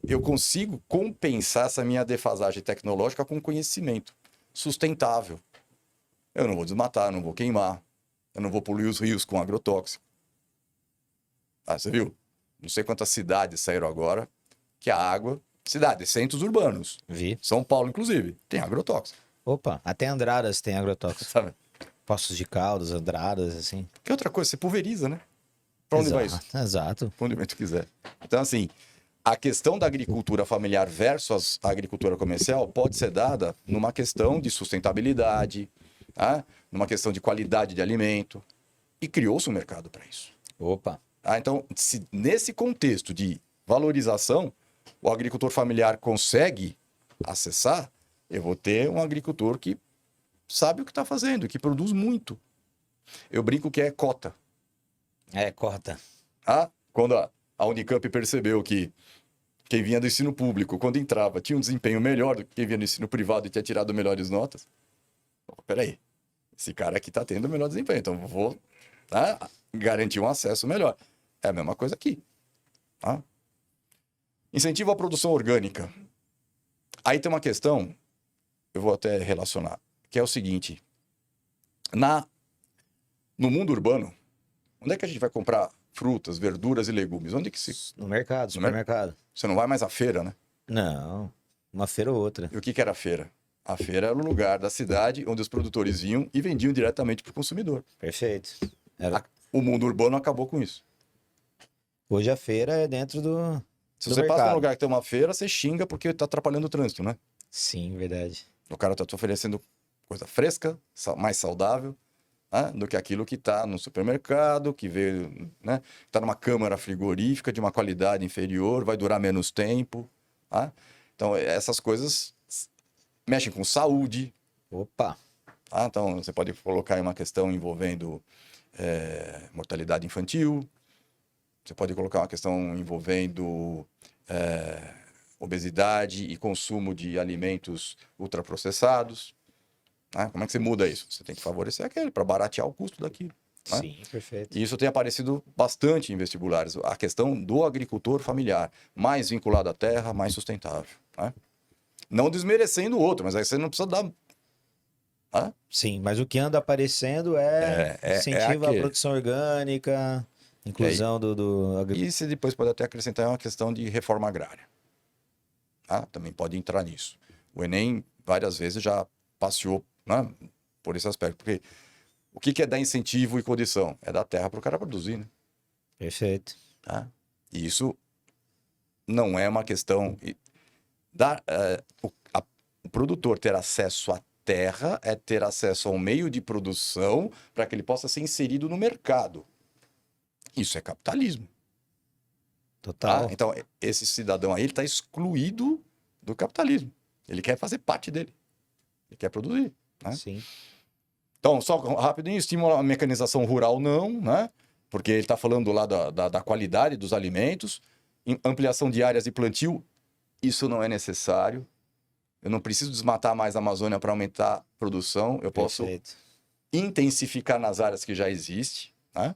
Eu consigo compensar essa minha defasagem tecnológica com conhecimento sustentável. Eu não vou desmatar, eu não vou queimar, eu não vou poluir os rios com agrotóxico. Você viu? Não sei quantas cidades saíram agora que a água... Cidades, centros urbanos. Vi. São Paulo, inclusive, tem agrotóxico. Opa, até Andradas tem agrotóxico. Sabe? Poços de Caldas, Andradas, assim. Que outra coisa, você pulveriza, né? Para onde vai isso? Exato. Para onde tu quiser. Então, assim, a questão da agricultura familiar versus a agricultura comercial pode ser dada numa questão de sustentabilidade, numa questão de qualidade de alimento. E criou-se um mercado para isso. Opa. Então, se nesse contexto de valorização, o agricultor familiar consegue acessar, eu vou ter um agricultor que sabe o que está fazendo, que produz muito. Eu brinco que é cota. Corta. Quando a Unicamp percebeu que quem vinha do ensino público, quando entrava, tinha um desempenho melhor do que quem vinha do ensino privado e tinha tirado melhores notas. Peraí, esse cara aqui está tendo o melhor desempenho, então vou garantir um acesso melhor. É a mesma coisa aqui. Incentivo à produção orgânica. Aí tem uma questão, eu vou até relacionar, que é o seguinte. No mundo urbano, onde é que a gente vai comprar frutas, verduras e legumes? Onde é que se... No mercado, supermercado. Você não vai mais à feira, né? Não, uma feira ou outra. E o que era a feira? A feira era o lugar da cidade onde os produtores vinham e vendiam diretamente para o consumidor. Perfeito. O mundo urbano acabou com isso. Hoje a feira é dentro Se do você passa num mercado. lugar que tem uma feira, você xinga porque tá atrapalhando o trânsito, né? Sim, verdade. O cara tá te oferecendo coisa fresca, mais saudável, né? Do que aquilo que tá no supermercado, que veio, né? Tá numa câmara frigorífica de uma qualidade inferior, vai durar menos tempo, tá? Então, essas coisas mexem com saúde, Opa, tá? Então, você pode colocar aí uma questão envolvendo mortalidade infantil, você pode colocar uma questão envolvendo obesidade e consumo de alimentos ultraprocessados. Né? Como é que você muda isso? Você tem que favorecer aquele para baratear o custo daquilo. Né? sim, perfeito. E isso tem aparecido bastante em vestibulares. A questão do agricultor familiar, mais vinculado à terra, mais sustentável. Né? Não desmerecendo o outro, mas aí você não precisa dar. Né? Sim, mas o que anda aparecendo É incentivo à aquele. produção orgânica, inclusão do E você depois pode até acrescentar uma questão de reforma agrária. Tá? Também pode entrar nisso. O Enem várias vezes já passeou, né, por esse aspecto. Porque o que é dar incentivo e condição? É dar terra para o cara produzir, né? Perfeito. Tá? E isso não é uma questão. O produtor ter acesso à terra é ter acesso ao meio de produção para que ele possa ser inserido no mercado. Isso é capitalismo. Tá? Total. Então, esse cidadão aí está excluído do capitalismo. Ele quer fazer parte dele. Ele quer produzir. Né? Sim. Então, só rapidinho, estímulo à mecanização rural, não, né? Porque ele está falando lá da qualidade dos alimentos. Ampliação de áreas de plantio, isso não é necessário. Eu não preciso desmatar mais a Amazônia para aumentar a produção. Eu posso Perfeito. intensificar nas áreas que já existem. Né?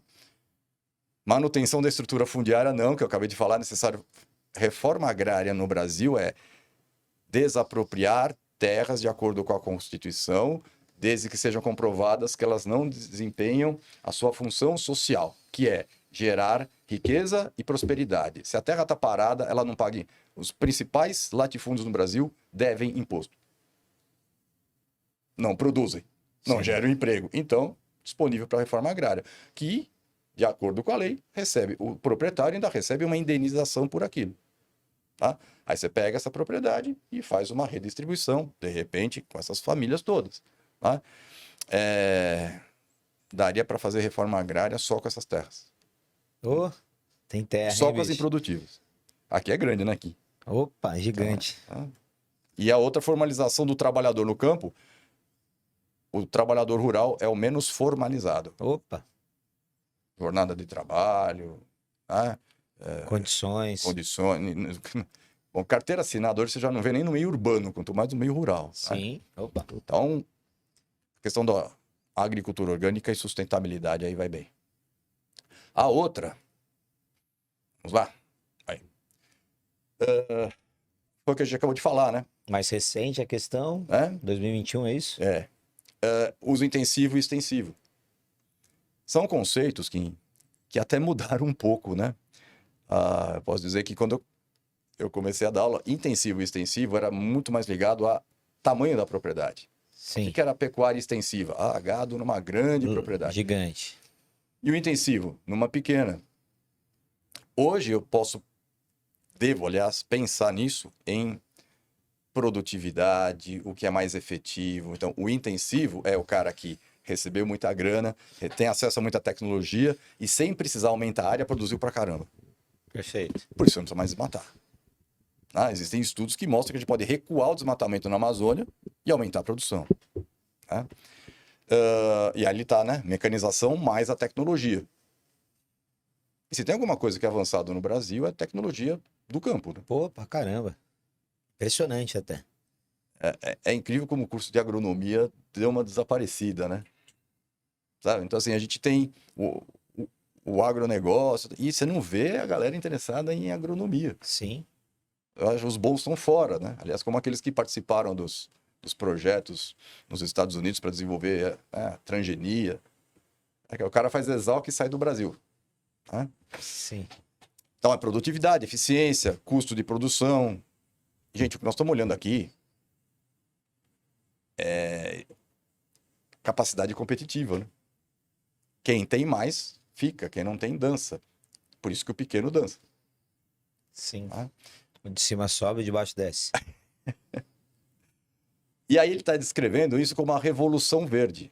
Manutenção da estrutura fundiária, não, que eu acabei de falar, necessário. Reforma agrária no Brasil é desapropriar terras de acordo com a Constituição, desde que sejam comprovadas que elas não desempenham a sua função social, que é gerar riqueza e prosperidade. Se a terra está parada, ela não paga. Os principais latifúndios no Brasil devem imposto. Não produzem, não Sim. geram emprego. Então, disponível para a reforma agrária, que, de acordo com a lei, recebe, o proprietário ainda recebe uma indenização por aquilo. Tá? Aí você pega essa propriedade e faz uma redistribuição, de repente, com essas famílias todas. Tá? Daria para fazer reforma agrária só com essas terras. Ô, tem terra, Só hein, com as bicho? improdutivas. Aqui é grande, né? Aqui. Opa, gigante. Tá? E a outra formalização do trabalhador no campo, o trabalhador rural é o menos formalizado. Opa, Jornada de trabalho, tá? condições. Condições. Bom, carteira assinada hoje você já não vê nem no meio urbano, quanto mais no meio rural. Tá? Sim. Opa. Então, a questão da agricultura orgânica e sustentabilidade aí vai bem. A outra, vamos lá. Aí. Foi o que a gente acabou de falar, né? Mais recente a questão, 2021, é isso? Uso intensivo e extensivo. São conceitos que até mudaram um pouco, né? Eu posso dizer que quando eu comecei a dar aula, intensivo e extensivo era muito mais ligado a tamanho da propriedade. Sim. O que era pecuária extensiva? Gado numa grande propriedade. Gigante. E o intensivo? Numa pequena. Hoje eu devo, aliás, pensar nisso em produtividade, o que é mais efetivo. Então, o intensivo é o cara que recebeu muita grana, tem acesso a muita tecnologia e sem precisar aumentar a área, produziu pra caramba. Perfeito. Por isso não precisa mais desmatar. Existem estudos que mostram que a gente pode recuar o desmatamento na Amazônia e aumentar a produção. Tá? E ali está, né? Mecanização mais a tecnologia. E se tem alguma coisa que é avançado no Brasil, é a tecnologia do campo. Né? Pô, pra caramba. Impressionante até. É incrível como o curso de agronomia deu uma desaparecida, né? Sabe? Então, assim, a gente tem o agronegócio e você não vê a galera interessada em agronomia. Sim. Eu acho que os bons estão fora, né? Aliás, como aqueles que participaram dos projetos nos Estados Unidos para desenvolver transgenia. O cara faz exalc e sai do Brasil. Né? Sim. Então, é produtividade, eficiência, custo de produção. Gente, o que nós estamos olhando aqui é capacidade competitiva. Né? Quem tem mais, fica. Quem não tem, dança. Por isso que o pequeno dança. Sim. Tá? O de cima sobe, o de baixo desce. E aí ele está descrevendo isso como a Revolução Verde.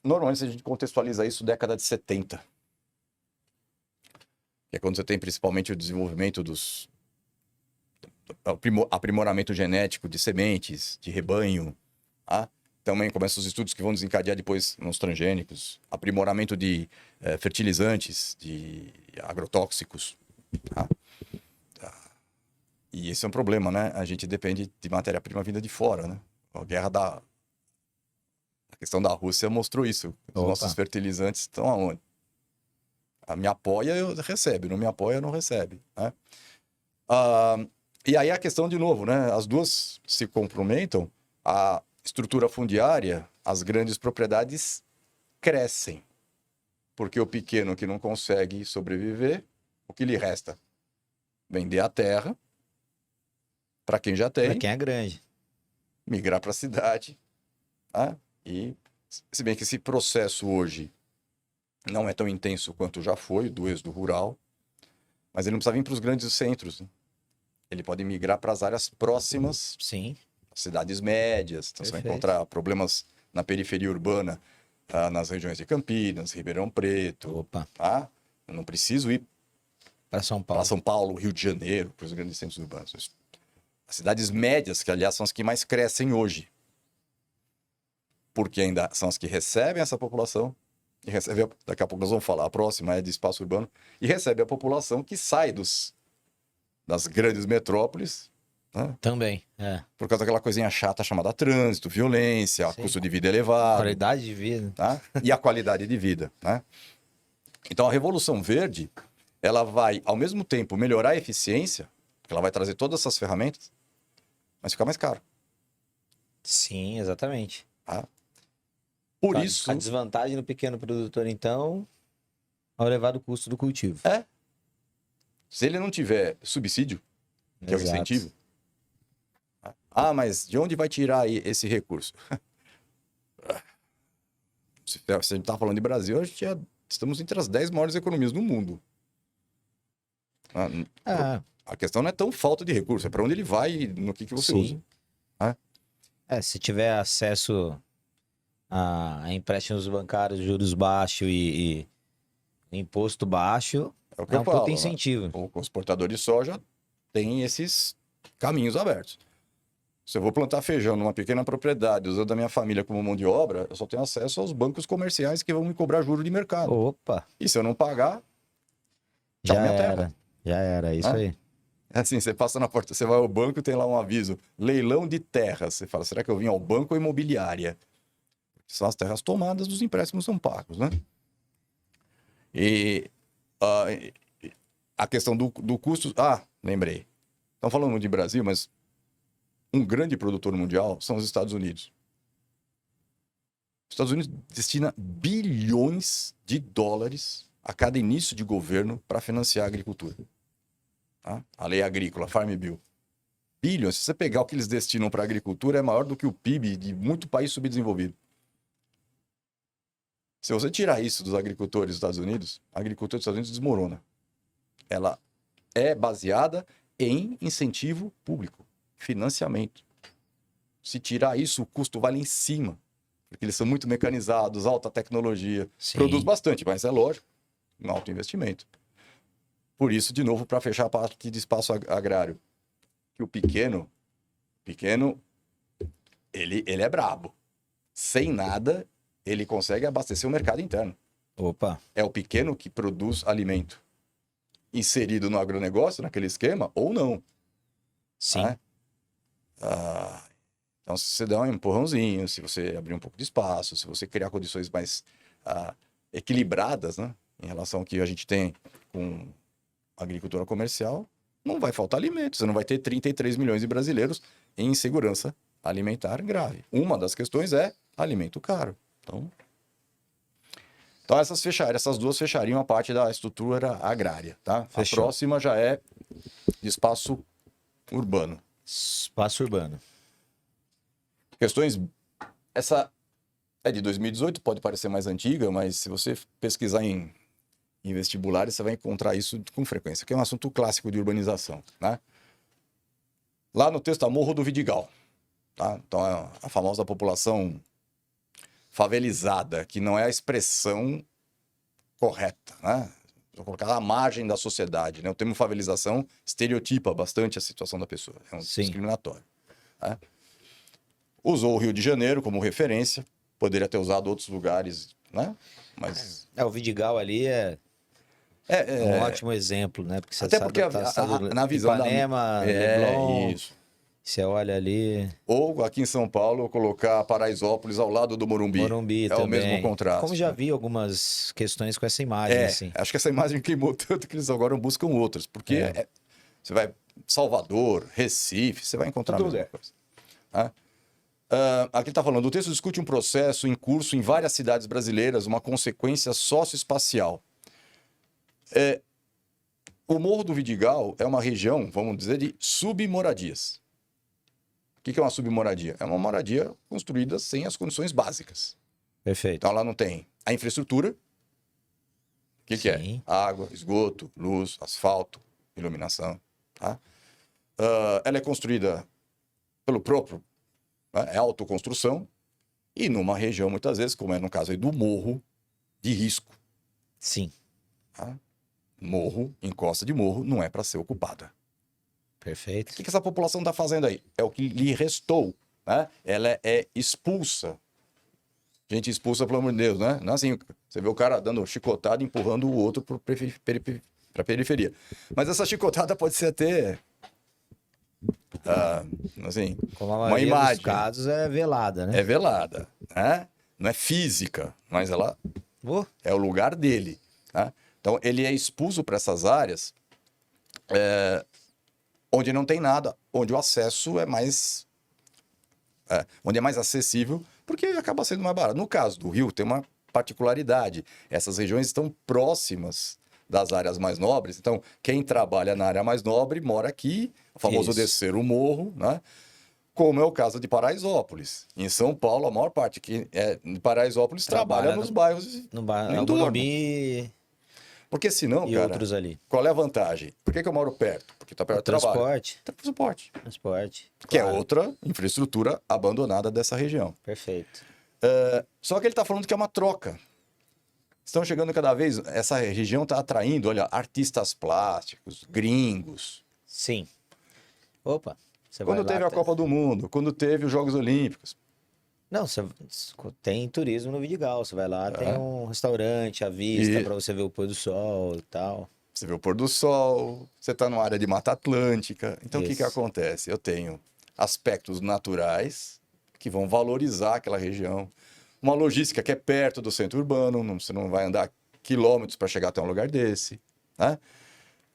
Normalmente a gente contextualiza isso década de 70. Que é quando você tem principalmente o desenvolvimento dos... aprimoramento genético de sementes, de rebanho. Tá? Também começam os estudos que vão desencadear depois nos transgênicos. Aprimoramento de fertilizantes, de agrotóxicos. Tá? E esse é um problema, né? A gente depende de matéria-prima vinda de fora, né? A questão da Rússia mostrou isso. Os nossos fertilizantes estão aonde? Me apoia, eu recebe. Não me apoia, não recebe. Né? E aí a questão de novo, né? As duas se complementam. A estrutura fundiária, as grandes propriedades crescem. Porque o pequeno que não consegue sobreviver, o que lhe resta? Vender a terra para quem já tem. Para quem é grande. Migrar para a cidade. Tá? E, se bem que esse processo hoje não é tão intenso quanto já foi, do êxodo rural, mas ele não precisa vir para os grandes centros. Né? Ele pode migrar para as áreas próximas, sim, cidades médias. Então, você vai encontrar problemas na periferia urbana, nas regiões de Campinas, Ribeirão Preto. Opa. Tá? Eu não preciso ir para São Paulo. Para São Paulo, Rio de Janeiro, para os grandes centros urbanos. As cidades médias, que aliás são as que mais crescem hoje. Porque ainda são as que recebem essa população, e recebe, daqui a pouco nós vamos falar, a próxima é de espaço urbano, e recebe a população que sai das grandes metrópoles. Né? Também, por causa daquela coisinha chata chamada trânsito, violência, custo de vida elevado. Qualidade de vida. Tá? E a qualidade de vida. Né? Então a Revolução Verde, ela vai, ao mesmo tempo, melhorar a eficiência, porque ela vai trazer todas essas ferramentas, mas ficar mais caro. Sim, exatamente. Tá? Por isso... A desvantagem do pequeno produtor, então, é o elevado custo do cultivo. Se ele não tiver subsídio, que é o incentivo. Mas de onde vai tirar aí esse recurso? Se a gente está falando de Brasil, estamos entre as 10 maiores economias do mundo. A questão não é tão falta de recurso, é para onde ele vai e no que você usa. Se tiver acesso a empréstimos bancários, juros baixos e imposto baixo, é o que eu falo, puta incentivo. O exportador de soja tem esses caminhos abertos. Se eu vou plantar feijão numa pequena propriedade, usando a minha família como mão de obra, eu só tenho acesso aos bancos comerciais que vão me cobrar juro de mercado. Opa! E se eu não pagar, já era, isso aí. Assim, você passa na porta, você vai ao banco, tem lá um aviso, leilão de terras. Você fala, será que eu vim ao banco ou imobiliária? São as terras tomadas, os empréstimos são pagos, né? E a questão do custo... lembrei. Estão falando de Brasil, mas um grande produtor mundial são os Estados Unidos. Os Estados Unidos destina bilhões de dólares a cada início de governo para financiar a agricultura. Tá? A lei agrícola, Farm Bill. Bilhões. Se você pegar o que eles destinam para a agricultura, é maior do que o PIB de muito país subdesenvolvido. Se você tirar isso dos agricultores dos Estados Unidos, a agricultura dos Estados Unidos desmorona. Ela é baseada em incentivo público, financiamento. Se tirar isso, o custo vai lá em cima. Porque eles são muito mecanizados, alta tecnologia. Sim. Produz bastante, mas é lógico, um alto investimento. Por isso, de novo, para fechar a parte de espaço agrário, que o pequeno, ele é brabo. Sem nada, ele consegue abastecer o mercado interno. Opa! É o pequeno que produz alimento. Inserido no agronegócio, naquele esquema, ou não. Sim. Então, se você der um empurrãozinho, se você abrir um pouco de espaço, se você criar condições mais equilibradas, né, em relação ao que a gente tem com a agricultura comercial, não vai faltar alimento. Você não vai ter 33 milhões de brasileiros em insegurança alimentar grave. Uma das questões é alimento caro. Então essas duas fechariam a parte da estrutura agrária, tá? Fechou. A próxima já é de espaço urbano. Espaço urbano. Questões... Essa é de 2018, pode parecer mais antiga, mas se você pesquisar em em vestibulares, você vai encontrar isso com frequência, que é um assunto clássico de urbanização, né? Lá no texto, a Morro do Vidigal, tá? Então, é a famosa população favelizada, que não é a expressão correta, né? Vou colocar à margem da sociedade, né? O termo favelização estereotipa bastante a situação da pessoa, é um Sim. discriminatório, né? Usou o Rio de Janeiro como referência, poderia ter usado outros lugares, né? Mas O Vidigal ali é um ótimo exemplo, né? Porque você até sabe porque na visão Ipanema, da... Leblon, isso. você olha ali, Ou aqui em São Paulo, colocar Paraisópolis ao lado do Morumbi. Morumbi É também. o mesmo contraste. Como já né? vi algumas questões com essa imagem, assim. Acho que essa imagem queimou tanto que eles agora buscam outras. Porque você vai Salvador, Recife, você vai encontrar a mesma coisa. Tá? Aqui ele está falando, o texto discute um processo em curso em várias cidades brasileiras, uma consequência socioespacial. O Morro do Vidigal é uma região, vamos dizer, de submoradias. O que é uma submoradia? É uma moradia construída sem as condições básicas. Perfeito. Então, lá não tem a infraestrutura. O que é? Sim. Água, esgoto, luz, asfalto, iluminação. Tá? Ela é construída pelo próprio, né? É autoconstrução. E numa região, muitas vezes, como é no caso aí do morro, de risco. Sim. Tá? Morro, encosta de morro, não é para ser ocupada. Perfeito. O que essa população está fazendo aí? É o que lhe restou. Né? Ela é expulsa. Gente expulsa, pelo amor de Deus, né? Não é assim, você vê o cara dando chicotada, empurrando o outro para a periferia. Mas essa chicotada pode ser até... assim, Como a uma maioria imagem. dos casos é velada, né? É velada. Né? Não é física, mas ela é o lugar dele. Né? Então, ele é expulso para essas áreas... onde não tem nada, onde o acesso é mais... onde é mais acessível, porque acaba sendo mais barato. No caso do Rio, tem uma particularidade. Essas regiões estão próximas das áreas mais nobres. Então, quem trabalha na área mais nobre mora aqui, o famoso descer o morro, né? Como é o caso de Paraisópolis. Em São Paulo, a maior parte que é de Paraisópolis trabalha nos bairros no entorno. Morumbi Porque senão, e cara, outros ali. qual é a vantagem? Por que eu moro perto? Porque está perto do trabalho. Transporte. Que Claro. é outra infraestrutura abandonada dessa região. Perfeito. Só que ele está falando que é uma troca. Estão chegando cada vez... Essa região está atraindo, olha, artistas plásticos, gringos. Sim. Opa. Quando teve a Copa do Mundo, quando teve os Jogos Olímpicos. Não, tem turismo no Vidigal. Você vai lá, tem um restaurante à vista para você ver o pôr do sol e tal. Você vê o pôr do sol, você está numa área de Mata Atlântica. Então, o que acontece? Eu tenho aspectos naturais que vão valorizar aquela região. Uma logística que é perto do centro urbano, você não vai andar quilômetros para chegar até um lugar desse. Né?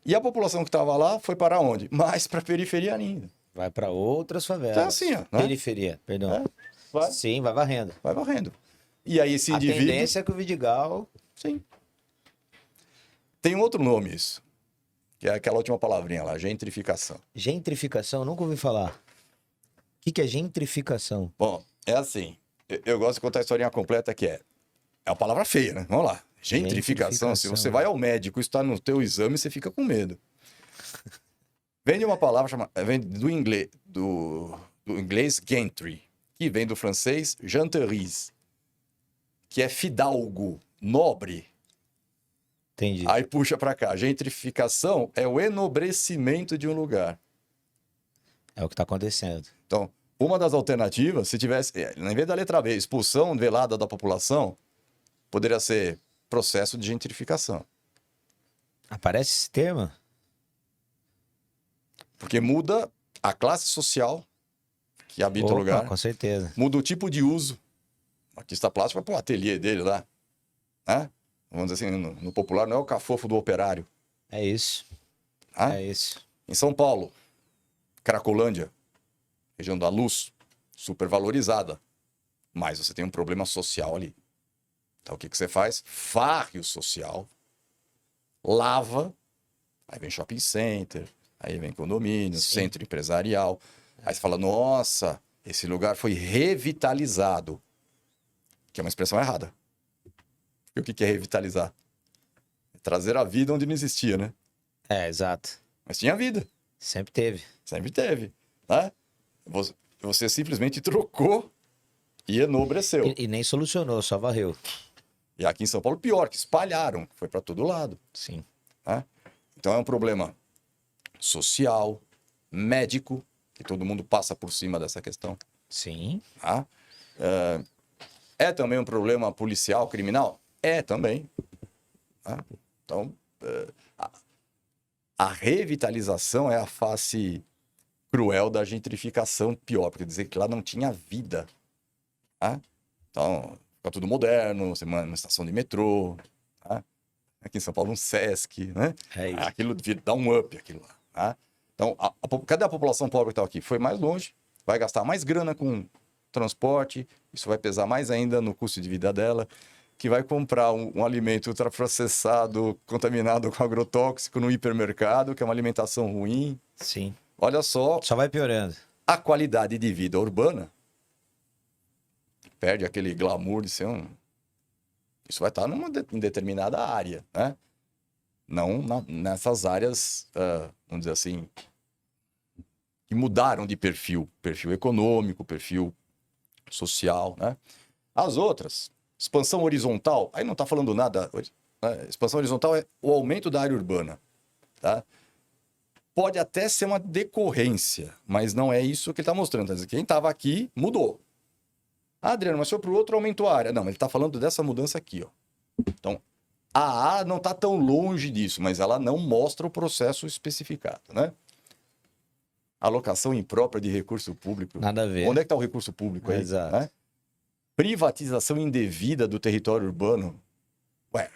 E a população que estava lá foi para onde? Mais para a periferia ainda. Vai para outras favelas. Então, assim, ó, né? Periferia, perdão. Vai. Sim, vai varrendo. Vai varrendo. E aí esse indivíduo... A tendência é que o Vidigal... Sim. Tem um outro nome isso, que é aquela última palavrinha lá, gentrificação. Gentrificação? Nunca ouvi falar. O que é gentrificação? Bom, é assim, eu gosto de contar a historinha completa que é uma palavra feia, né? Vamos lá. Gentrificação. Se você vai ao médico e está no teu exame, você fica com medo. Vem de uma palavra chamada... Vem do inglês gentry, que vem do francês genterise, que é fidalgo, nobre. Entendi. Aí puxa para cá. Gentrificação é o enobrecimento de um lugar. É o que está acontecendo. Então, uma das alternativas, se tivesse, em vez da letra B, expulsão velada da população, poderia ser processo de gentrificação. Aparece esse termo? Porque muda a classe social que habita o lugar. Com certeza. Muda o tipo de uso. O artista plástico vai para o ateliê dele lá. Né? Vamos dizer assim, no popular, não é o cafofo do operário. É isso. Ah? É isso. Em São Paulo, Cracolândia, região da Luz, super valorizada. Mas você tem um problema social ali. Então, o que você faz? Varre o social, lava, aí vem shopping center, aí vem condomínio, centro empresarial. Aí você fala, nossa, esse lugar foi revitalizado. Que é uma expressão errada. E o que é revitalizar? trazer a vida onde não existia, né? Exato. Mas tinha vida, Sempre teve. sempre teve, né? Você simplesmente trocou e enobreceu. E nem solucionou, só varreu. E aqui em São Paulo, pior, que espalharam, foi para todo lado, Sim. né? Então é um problema social, médico, que todo mundo passa por cima dessa questão, Sim. tá? É também um problema policial, criminal? É também, tá? Então, a revitalização é a face cruel da gentrificação pior, porque dizer que lá não tinha vida, tá? Então, fica tudo moderno, você manda uma estação de metrô, tá? Aqui em São Paulo um Sesc, né? É isso. Aquilo dá um up, aquilo lá, tá? Então, cadê a população pobre que está aqui? Foi mais longe, vai gastar mais grana com transporte, isso vai pesar mais ainda no custo de vida dela, que vai comprar um alimento ultraprocessado, contaminado com agrotóxico no hipermercado, que é uma alimentação ruim. Sim. Olha só, Só vai piorando. a qualidade de vida urbana perde aquele glamour de ser um... Isso vai estar em determinada área, né? Não nessas áreas, vamos dizer assim, que mudaram de perfil. Perfil econômico, perfil social, né? As outras, expansão horizontal, aí não está falando nada... Né? Expansão horizontal é o aumento da área urbana, tá? Pode até ser uma decorrência, mas não é isso que ele está mostrando. Tá dizendo, quem estava aqui mudou. Ah, Adriano, mas foi para o outro, aumentou a área. Não, ele está falando dessa mudança aqui, ó. Então, a A não está tão longe disso, mas ela não mostra o processo especificado, né? Alocação imprópria de recurso público. Nada a ver. Onde é que está o recurso público aí? Exato. Né? Privatização indevida do território urbano. Ué,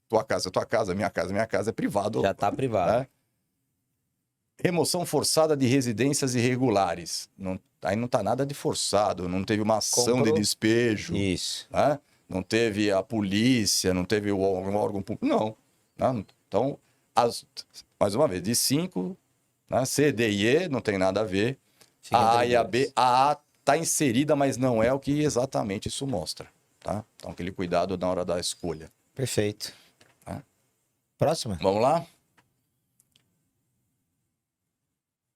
tua casa, minha casa é privado. Já está privado. Né? Remoção forçada de residências irregulares. Aí não está nada de forçado, não teve uma ação de despejo. Isso. Né? Não teve a polícia, não teve o órgão público. Não. Né? Então, mais uma vez, de 5, né? C, D e E não tem nada a ver. A A e a B, a A está inserida, mas não é o que exatamente isso mostra. Tá? Então, aquele cuidado na hora da escolha. Perfeito. Tá? Próxima? Vamos lá?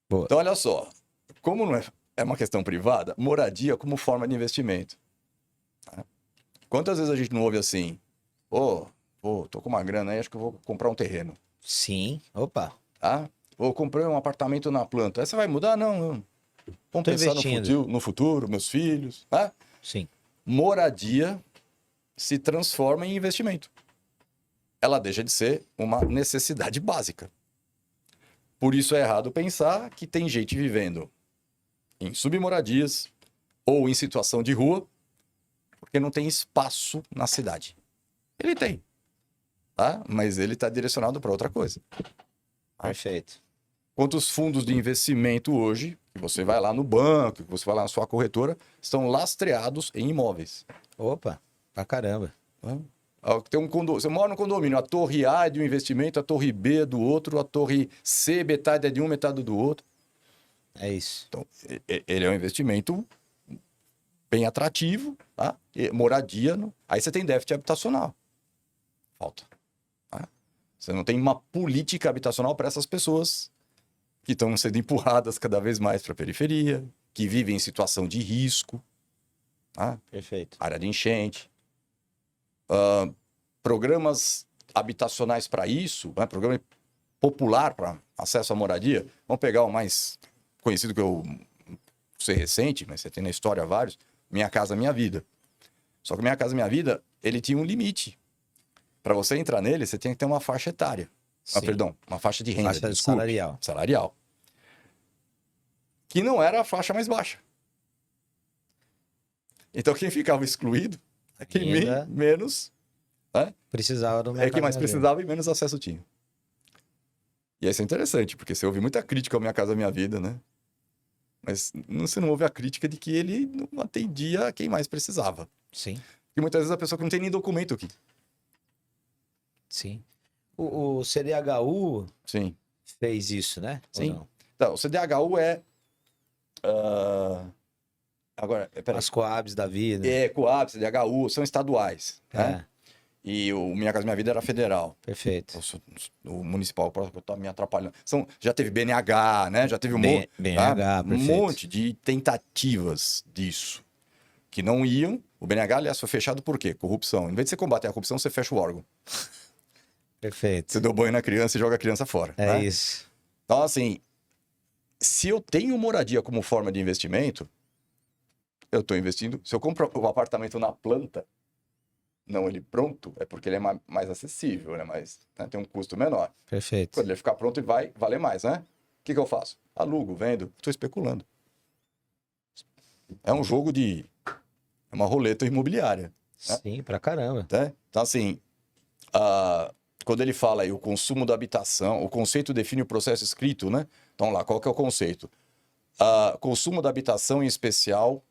Boa. Então, olha só. Como não é uma questão privada, moradia como forma de investimento. Tá? Quantas vezes a gente não ouve assim, tô com uma grana aí, acho que eu vou comprar um terreno. Sim. Opa. Tá? Ou comprei um apartamento na planta. Aí você vai mudar? Não. Vamos pensar no futuro, meus filhos. Tá? Sim. Moradia se transforma em investimento. Ela deixa de ser uma necessidade básica. Por isso é errado pensar que tem gente vivendo em submoradias ou em situação de rua porque não tem espaço na cidade. Ele tem, tá? Mas ele está direcionado para outra coisa. Perfeito. Quantos fundos de investimento hoje, que você vai lá no banco, que você vai lá na sua corretora, estão lastreados em imóveis? Opa, pra caramba. Tem você mora no condomínio, a torre A é de um investimento, a torre B é do outro, a torre C, metade é de um, metade do outro. É isso. Então, ele é um investimento bem atrativo, tá? Moradia, aí você tem déficit habitacional. Falta. Tá? Você não tem uma política habitacional para essas pessoas que estão sendo empurradas cada vez mais para a periferia, que vivem em situação de risco. Tá? Perfeito. Área de enchente. Programas habitacionais para isso, né? Programa popular para acesso à moradia. Vamos pegar o mais conhecido que eu sei recente, mas você tem na história vários. Minha Casa Minha Vida. Só que Minha Casa Minha Vida, ele tinha um limite. Para você entrar nele, você tinha que ter uma faixa etária. Perdão, uma faixa de renda. Faixa salarial. Salarial. Que não era a faixa mais baixa. Então, quem ficava excluído é quem menos... Né? Precisava do É quem mais precisava e menos acesso tinha. E isso é interessante, porque você ouve muita crítica ao Minha Casa Minha Vida, né? Mas você não ouve a crítica de que ele não atendia a quem mais precisava. Sim. E muitas vezes a pessoa que não tem nem documento aqui. Sim. O CDHU Sim. fez isso, né? Sim. Então, o CDHU é... Agora, as Coabs da vida. Coab, CDHU, são estaduais. Né? E o Minha Casa Minha Vida era federal. Perfeito. O municipal tá me atrapalhando. Já teve BNH, né? Já teve BNH, um perfeito. monte de tentativas disso. Que não iam. O BNH, aliás, foi fechado por quê? Corrupção. Em vez de você combater a corrupção, você fecha o órgão. Perfeito. Você deu banho na criança e joga a criança fora. É né? isso. Então, assim, se eu tenho moradia como forma de investimento, eu estou investindo. Se eu compro o apartamento na planta, não ele pronto, é porque ele é mais acessível, né? Tem um custo menor. Perfeito. Quando ele ficar pronto, ele vai valer mais, né? O que eu faço? Alugo, vendo, estou especulando. É um jogo de... É uma roleta imobiliária. Sim, pra caramba. Né? Então, assim, quando ele fala aí o consumo da habitação, o conceito define o processo escrito, né? Então, lá, qual que é o conceito? Consumo da habitação, em especial,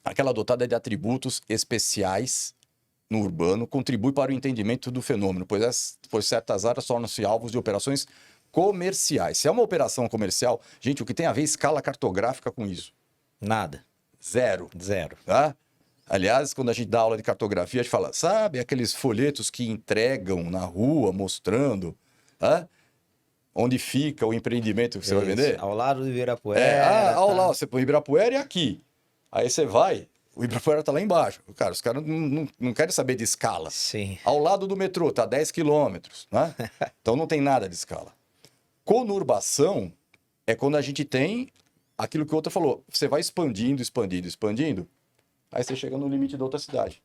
aquela dotada de atributos especiais no urbano, contribui para o entendimento do fenômeno, pois certas áreas tornam-se alvos de operações comerciais. Se é uma operação comercial, gente, o que tem a ver escala cartográfica com isso? Nada. Zero. Zero. Tá? Aliás, quando a gente dá aula de cartografia, a gente fala, sabe aqueles folhetos que entregam na rua, mostrando onde fica o empreendimento que você vai vender? Ao lado do Ibirapuera. Ao lado, você põe Ibirapuera e aqui. Aí você vai, o Ibirapuera tá lá embaixo. Cara, os caras não querem saber de escala. Sim. Ao lado do metrô, tá 10 quilômetros, né? Então não tem nada de escala. Conurbação é quando a gente tem aquilo que o outro falou. Você vai expandindo, expandindo, expandindo, aí você chega no limite da outra cidade.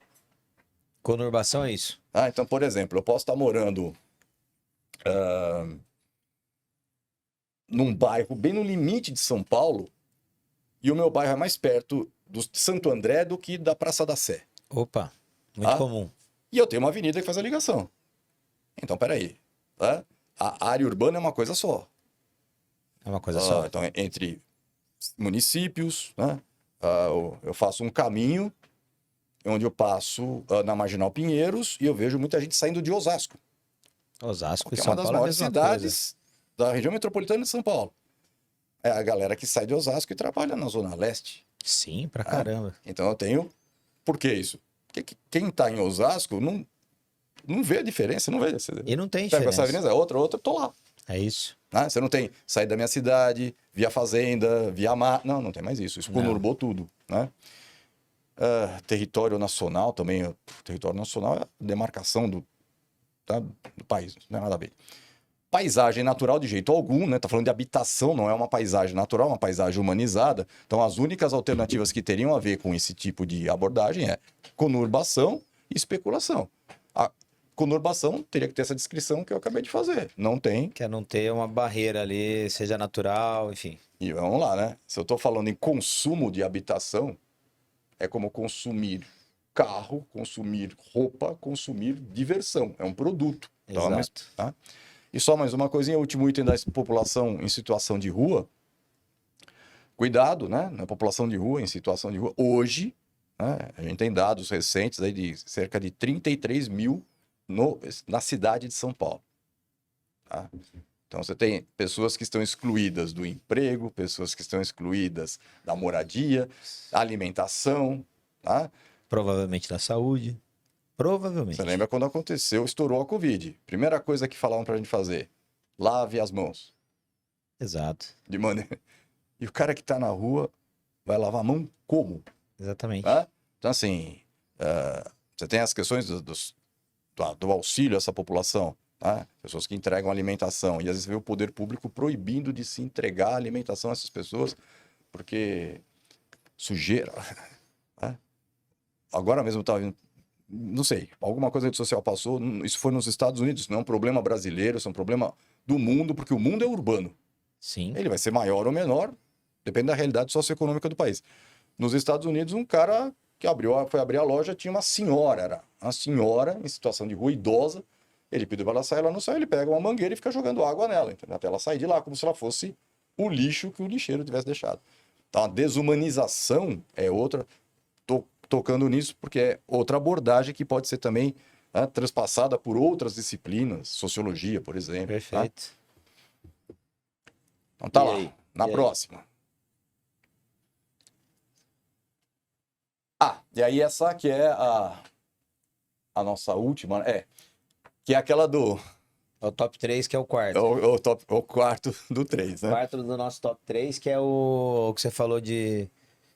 Conurbação é isso. Então, por exemplo, eu posso estar morando num bairro bem no limite de São Paulo e o meu bairro é mais perto do Santo André do que da Praça da Sé. Opa, muito comum. E eu tenho uma avenida que faz a ligação. Então, peraí. A área urbana é uma coisa só. É uma coisa só. Então, entre municípios, né? Eu faço um caminho onde eu passo na Marginal Pinheiros e eu vejo muita gente saindo de Osasco. Osasco Que e é São uma das Paulo é a maiores mesma cidades da região metropolitana de São Paulo. É a galera que sai de Osasco e trabalha na Zona Leste. coisa. Sim, pra caramba. Então eu tenho... Por que isso? Porque quem está em Osasco não vê a diferença, não vê. E não tem Pega essa diferença. avenida, outra, eu tô lá. É isso. Você não tem sair da minha cidade, via fazenda, via mar. Não tem mais isso. Isso conurbou tudo. Né? Território nacional também. O território nacional é a demarcação do país. Não é nada a ver. Paisagem natural de jeito algum, né? Tá falando de habitação, não é uma paisagem natural, é uma paisagem humanizada. Então, as únicas alternativas que teriam a ver com esse tipo de abordagem é conurbação e especulação. A conurbação teria que ter essa descrição que eu acabei de fazer. Não tem. Quer não ter uma barreira ali, seja natural, enfim. E vamos lá, né? Se eu estou falando em consumo de habitação, é como consumir carro, consumir roupa, consumir diversão. É um produto. Exato. Tá? E só mais uma coisinha, o último item da população em situação de rua. Cuidado, né? Na população de rua, em situação de rua. Hoje, né? A gente tem dados recentes aí de cerca de 33 mil na cidade de São Paulo. Tá? Então, você tem pessoas que estão excluídas do emprego, pessoas que estão excluídas da moradia, da alimentação. Tá? Provavelmente da saúde. Provavelmente. Você lembra quando estourou a Covid? Primeira coisa que falavam pra gente fazer, lave as mãos. Exato. De maneira... E o cara que tá na rua vai lavar a mão como? Exatamente. Então, assim, você tem as questões do auxílio a essa população, tá? Pessoas que entregam alimentação. E às vezes vê o poder público proibindo de se entregar alimentação a essas pessoas, porque sujeira. Tá? Agora mesmo tá vindo... Não sei, alguma coisa rede social passou, isso foi nos Estados Unidos, não é um problema brasileiro, isso é um problema do mundo, porque o mundo é urbano. Sim. Ele vai ser maior ou menor, depende da realidade socioeconômica do país. Nos Estados Unidos, um cara que foi abrir a loja, tinha uma senhora em situação de rua, idosa, ele pediu para ela sair, ela não sai, ele pega uma mangueira e fica jogando água nela, entendeu? Até ela sair de lá, como se ela fosse o lixo que o lixeiro tivesse deixado. Então, a desumanização é outra... tocando nisso, porque é outra abordagem que pode ser também transpassada por outras disciplinas, sociologia, por exemplo. Perfeito. Tá? Então tá E lá, aí? na próxima. E aí essa que é a nossa última, que é aquela do É o top 3, que é o quarto. o quarto do 3, O né? quarto do nosso top 3, que é o que você falou de...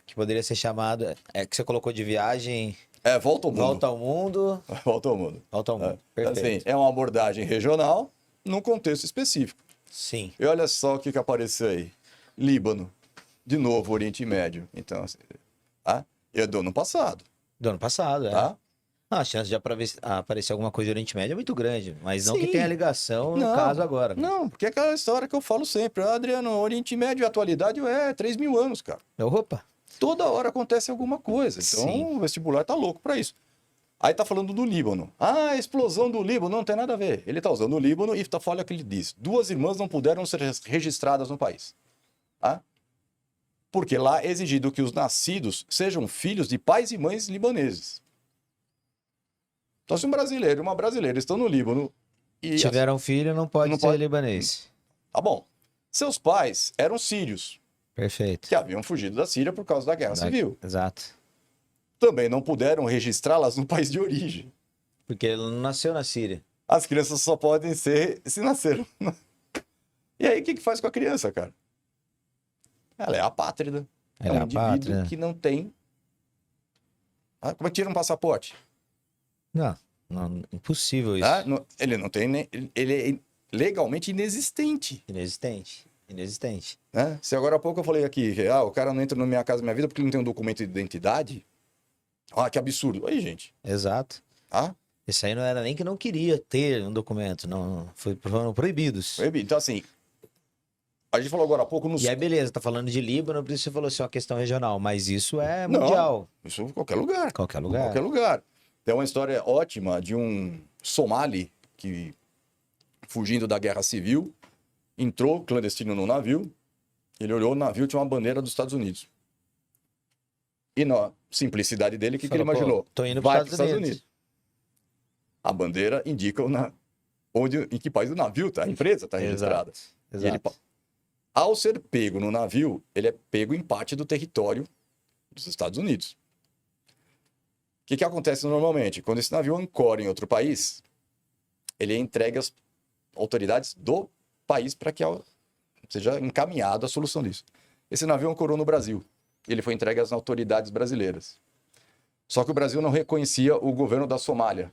Que poderia ser chamado... É que você colocou de viagem... Volta ao mundo. Volta ao mundo. Volta ao mundo. Volta ao mundo. Assim, Perfeito. é uma abordagem regional num contexto específico. Sim. E olha só o que apareceu aí. Líbano. De novo, Oriente Médio. Então, assim, é do ano passado, Do ano passado, é. tá? A chance de aparecer alguma coisa do Oriente Médio é muito grande, mas não que Sim. tenha ligação no Não, caso agora. Não, porque é aquela história que eu falo sempre. Adriano, Oriente Médio e atualidade 3 mil anos, cara. Opa! Toda hora acontece alguma coisa. Então, Sim. o vestibular tá louco pra isso. Aí tá falando do Líbano. A explosão do Líbano não tem nada a ver. Ele tá usando o Líbano e olha o que ele diz. 2 irmãs não puderam ser registradas no país. Tá? Porque lá é exigido que os nascidos sejam filhos de pais e mães libaneses. Então, se um brasileiro e uma brasileira estão no Líbano e... Tiveram filho, não pode Não ser pode- libanês. Tá bom. Seus pais eram sírios, Perfeito. que haviam fugido da Síria por causa da guerra civil. Exato. Também não puderam registrá-las no país de origem. Porque ele não nasceu na Síria. As crianças só podem ser se nasceram. E aí, o que faz com a criança, cara? Ela é apátrida. Ela é um indivíduo apátrida. que não tem... Como é que tira um passaporte? Não, impossível isso. Ele não tem nem... Ele é legalmente inexistente. Inexistente. Inexistente. Né? Se agora há pouco eu falei aqui que o cara não entra na minha casa, na minha vida, porque ele não tem um documento de identidade. Que absurdo. Aí, gente. Exato. Esse aí não era nem que não queria ter um documento, não. Foram proibidos. Então, assim, a gente falou agora há pouco nos... E aí, beleza, tá falando de Líbano, por isso você falou assim, uma questão regional, mas isso é Não, mundial. Isso em qualquer lugar. Qualquer lugar. Qualquer lugar. Tem uma história ótima de um somali que, fugindo da guerra civil, entrou clandestino no navio. Ele olhou o navio, tinha uma bandeira dos Estados Unidos. E na simplicidade dele, o que ele Falou, imaginou? pô, tô indo Vai pros Estados Unidos. A bandeira indica em que país o navio está, a empresa está registrada. E ele, Exato. ao ser pego no navio, ele é pego em parte do território dos Estados Unidos. O que acontece normalmente? Quando esse navio ancora em outro país, ele é entregue às autoridades do país para que seja encaminhado a solução disso. Esse navio ancorou no Brasil. Ele foi entregue às autoridades brasileiras. Só que o Brasil não reconhecia o governo da Somália.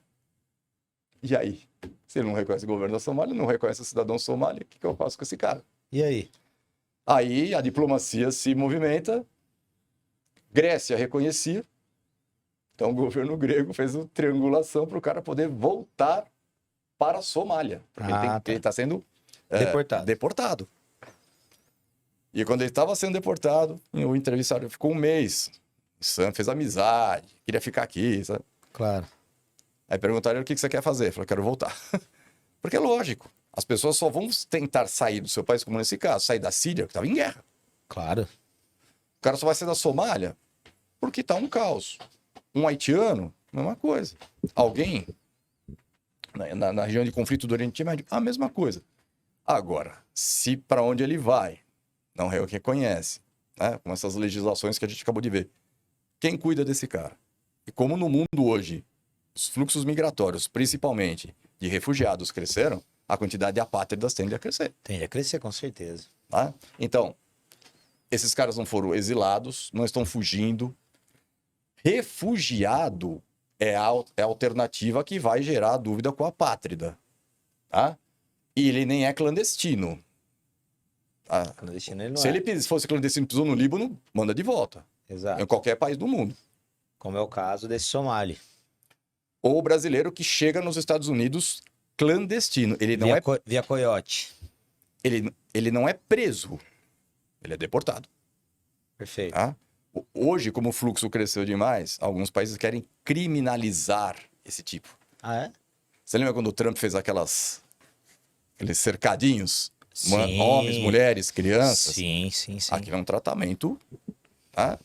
E aí? Se ele não reconhece o governo da Somália, não reconhece o cidadão somália, o que eu faço com esse cara? E aí? Aí a diplomacia se movimenta, Grécia reconhecia, então o governo grego fez uma triangulação para o cara poder voltar para a Somália, porque ele está sendo deportado. E quando ele estava sendo deportado, o entrevistador ficou um mês, Sam fez amizade, queria ficar aqui, sabe? Claro. Aí perguntaram o que você quer fazer, ele falou, quero voltar. Porque é lógico, as pessoas só vão tentar sair do seu país, como nesse caso, sair da Síria, que estava em guerra. Claro. O cara só vai sair da Somália porque está um caos. Um haitiano, mesma coisa. Alguém na região de conflito do Oriente Médio, a mesma coisa. Agora, se para onde ele vai não reconhece, né, com essas legislações que a gente acabou de ver, quem cuida desse cara? E como no mundo hoje, os fluxos migratórios, principalmente de refugiados, cresceram, a quantidade de apátridas tende a crescer. Tende a crescer, com certeza. Tá? Então, esses caras não foram exilados, não estão fugindo. Refugiado é a alternativa que vai gerar dúvida com a apátrida. Tá? E ele nem é clandestino. Tá? Clandestino ele não Se é. ele fosse clandestino e pisou no Líbano, manda de volta. Exato. Em qualquer país do mundo. Como é o caso desse Somali. Ou o brasileiro que chega nos Estados Unidos clandestino. Ele não Via coiote. ele não é preso. Ele é deportado. Perfeito. Tá? Hoje, como o fluxo cresceu demais, alguns países querem criminalizar esse tipo. Ah, é? Você lembra quando o Trump fez aqueles cercadinhos? Sim. Homens, mulheres, crianças? Sim. Aquilo é um tratamento, tá?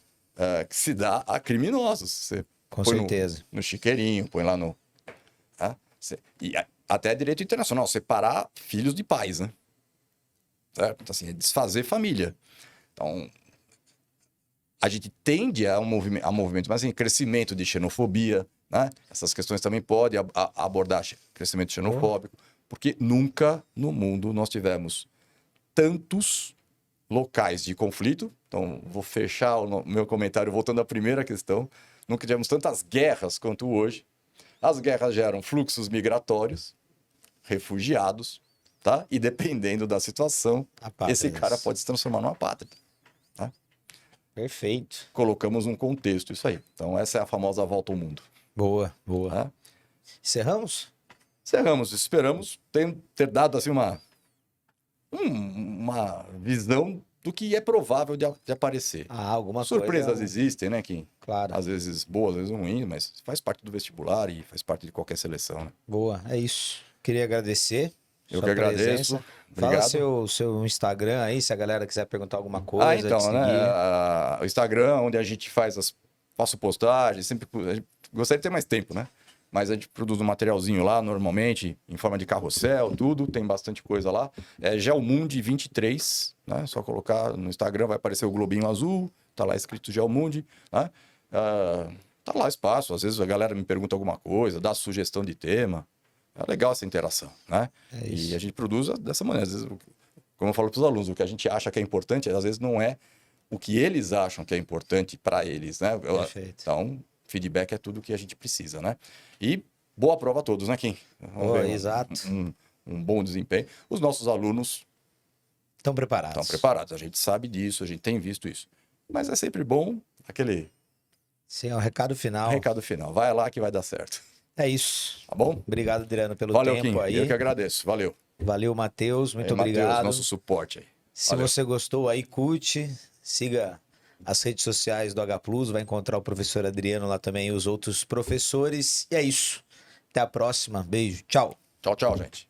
Que se dá a criminosos. Você Com põe certeza. no chiqueirinho, põe lá no... Tá? Até direito internacional, separar filhos de pais, né? Certo? Então, assim, é desfazer família. Então, a gente tende a movimentos, mas assim, crescimento de xenofobia, né? Essas questões também podem abordar crescimento xenofóbico, porque nunca no mundo nós tivemos tantos locais de conflito. Então, vou fechar o meu comentário voltando à primeira questão. Nunca tivemos tantas guerras quanto hoje. As guerras geram fluxos migratórios, refugiados, tá? E dependendo da situação, esse cara pode se transformar numa pátria. Tá? Perfeito. Colocamos um contexto isso aí. Então, essa é a famosa volta ao mundo. Boa. Tá? Encerramos? Encerramos. Esperamos ter dado assim uma visão do que é provável de aparecer. Alguma Surpresas coisa... existem, né, Kim? Claro. Às vezes boas, às vezes ruins, mas faz parte do vestibular e faz parte de qualquer seleção, né? Boa, é isso. Queria agradecer. Eu que agradeço. Fala Obrigado. seu Instagram aí, se a galera quiser perguntar alguma coisa. Então, né? O Instagram, onde a gente faço postagens, sempre gostaria de ter mais tempo, né? Mas a gente produz um materialzinho lá, normalmente, em forma de carrossel, tudo, tem bastante coisa lá. É Geomundi23, né? Só colocar no Instagram, vai aparecer o globinho azul, tá lá escrito Geomundi, né? Tá lá espaço, às vezes a galera me pergunta alguma coisa, dá sugestão de tema. É legal essa interação, né? E a gente produz dessa maneira. Às vezes, como eu falo para os alunos, o que a gente acha que é importante, às vezes não é o que eles acham que é importante para eles, né? Perfeito. Então, feedback é tudo que a gente precisa, né? E boa prova a todos, né, Kim? Exato. Um bom desempenho. Os nossos alunos estão preparados. Estão preparados. A gente sabe disso, a gente tem visto isso. Mas é sempre bom aquele... Sim, é o recado final. Recado final. Vai lá que vai dar certo. É isso. Tá bom? Obrigado, Adriano, pelo Valeu, tempo Kim. aí. Eu que agradeço. Valeu. Valeu, Matheus. Muito obrigado. Matheus, nosso suporte aí. Se você gostou aí, curte, siga as redes sociais do H+, vai encontrar o professor Adriano lá também e os outros professores. E é isso. Até a próxima. Beijo. Tchau. Tchau, tchau, gente.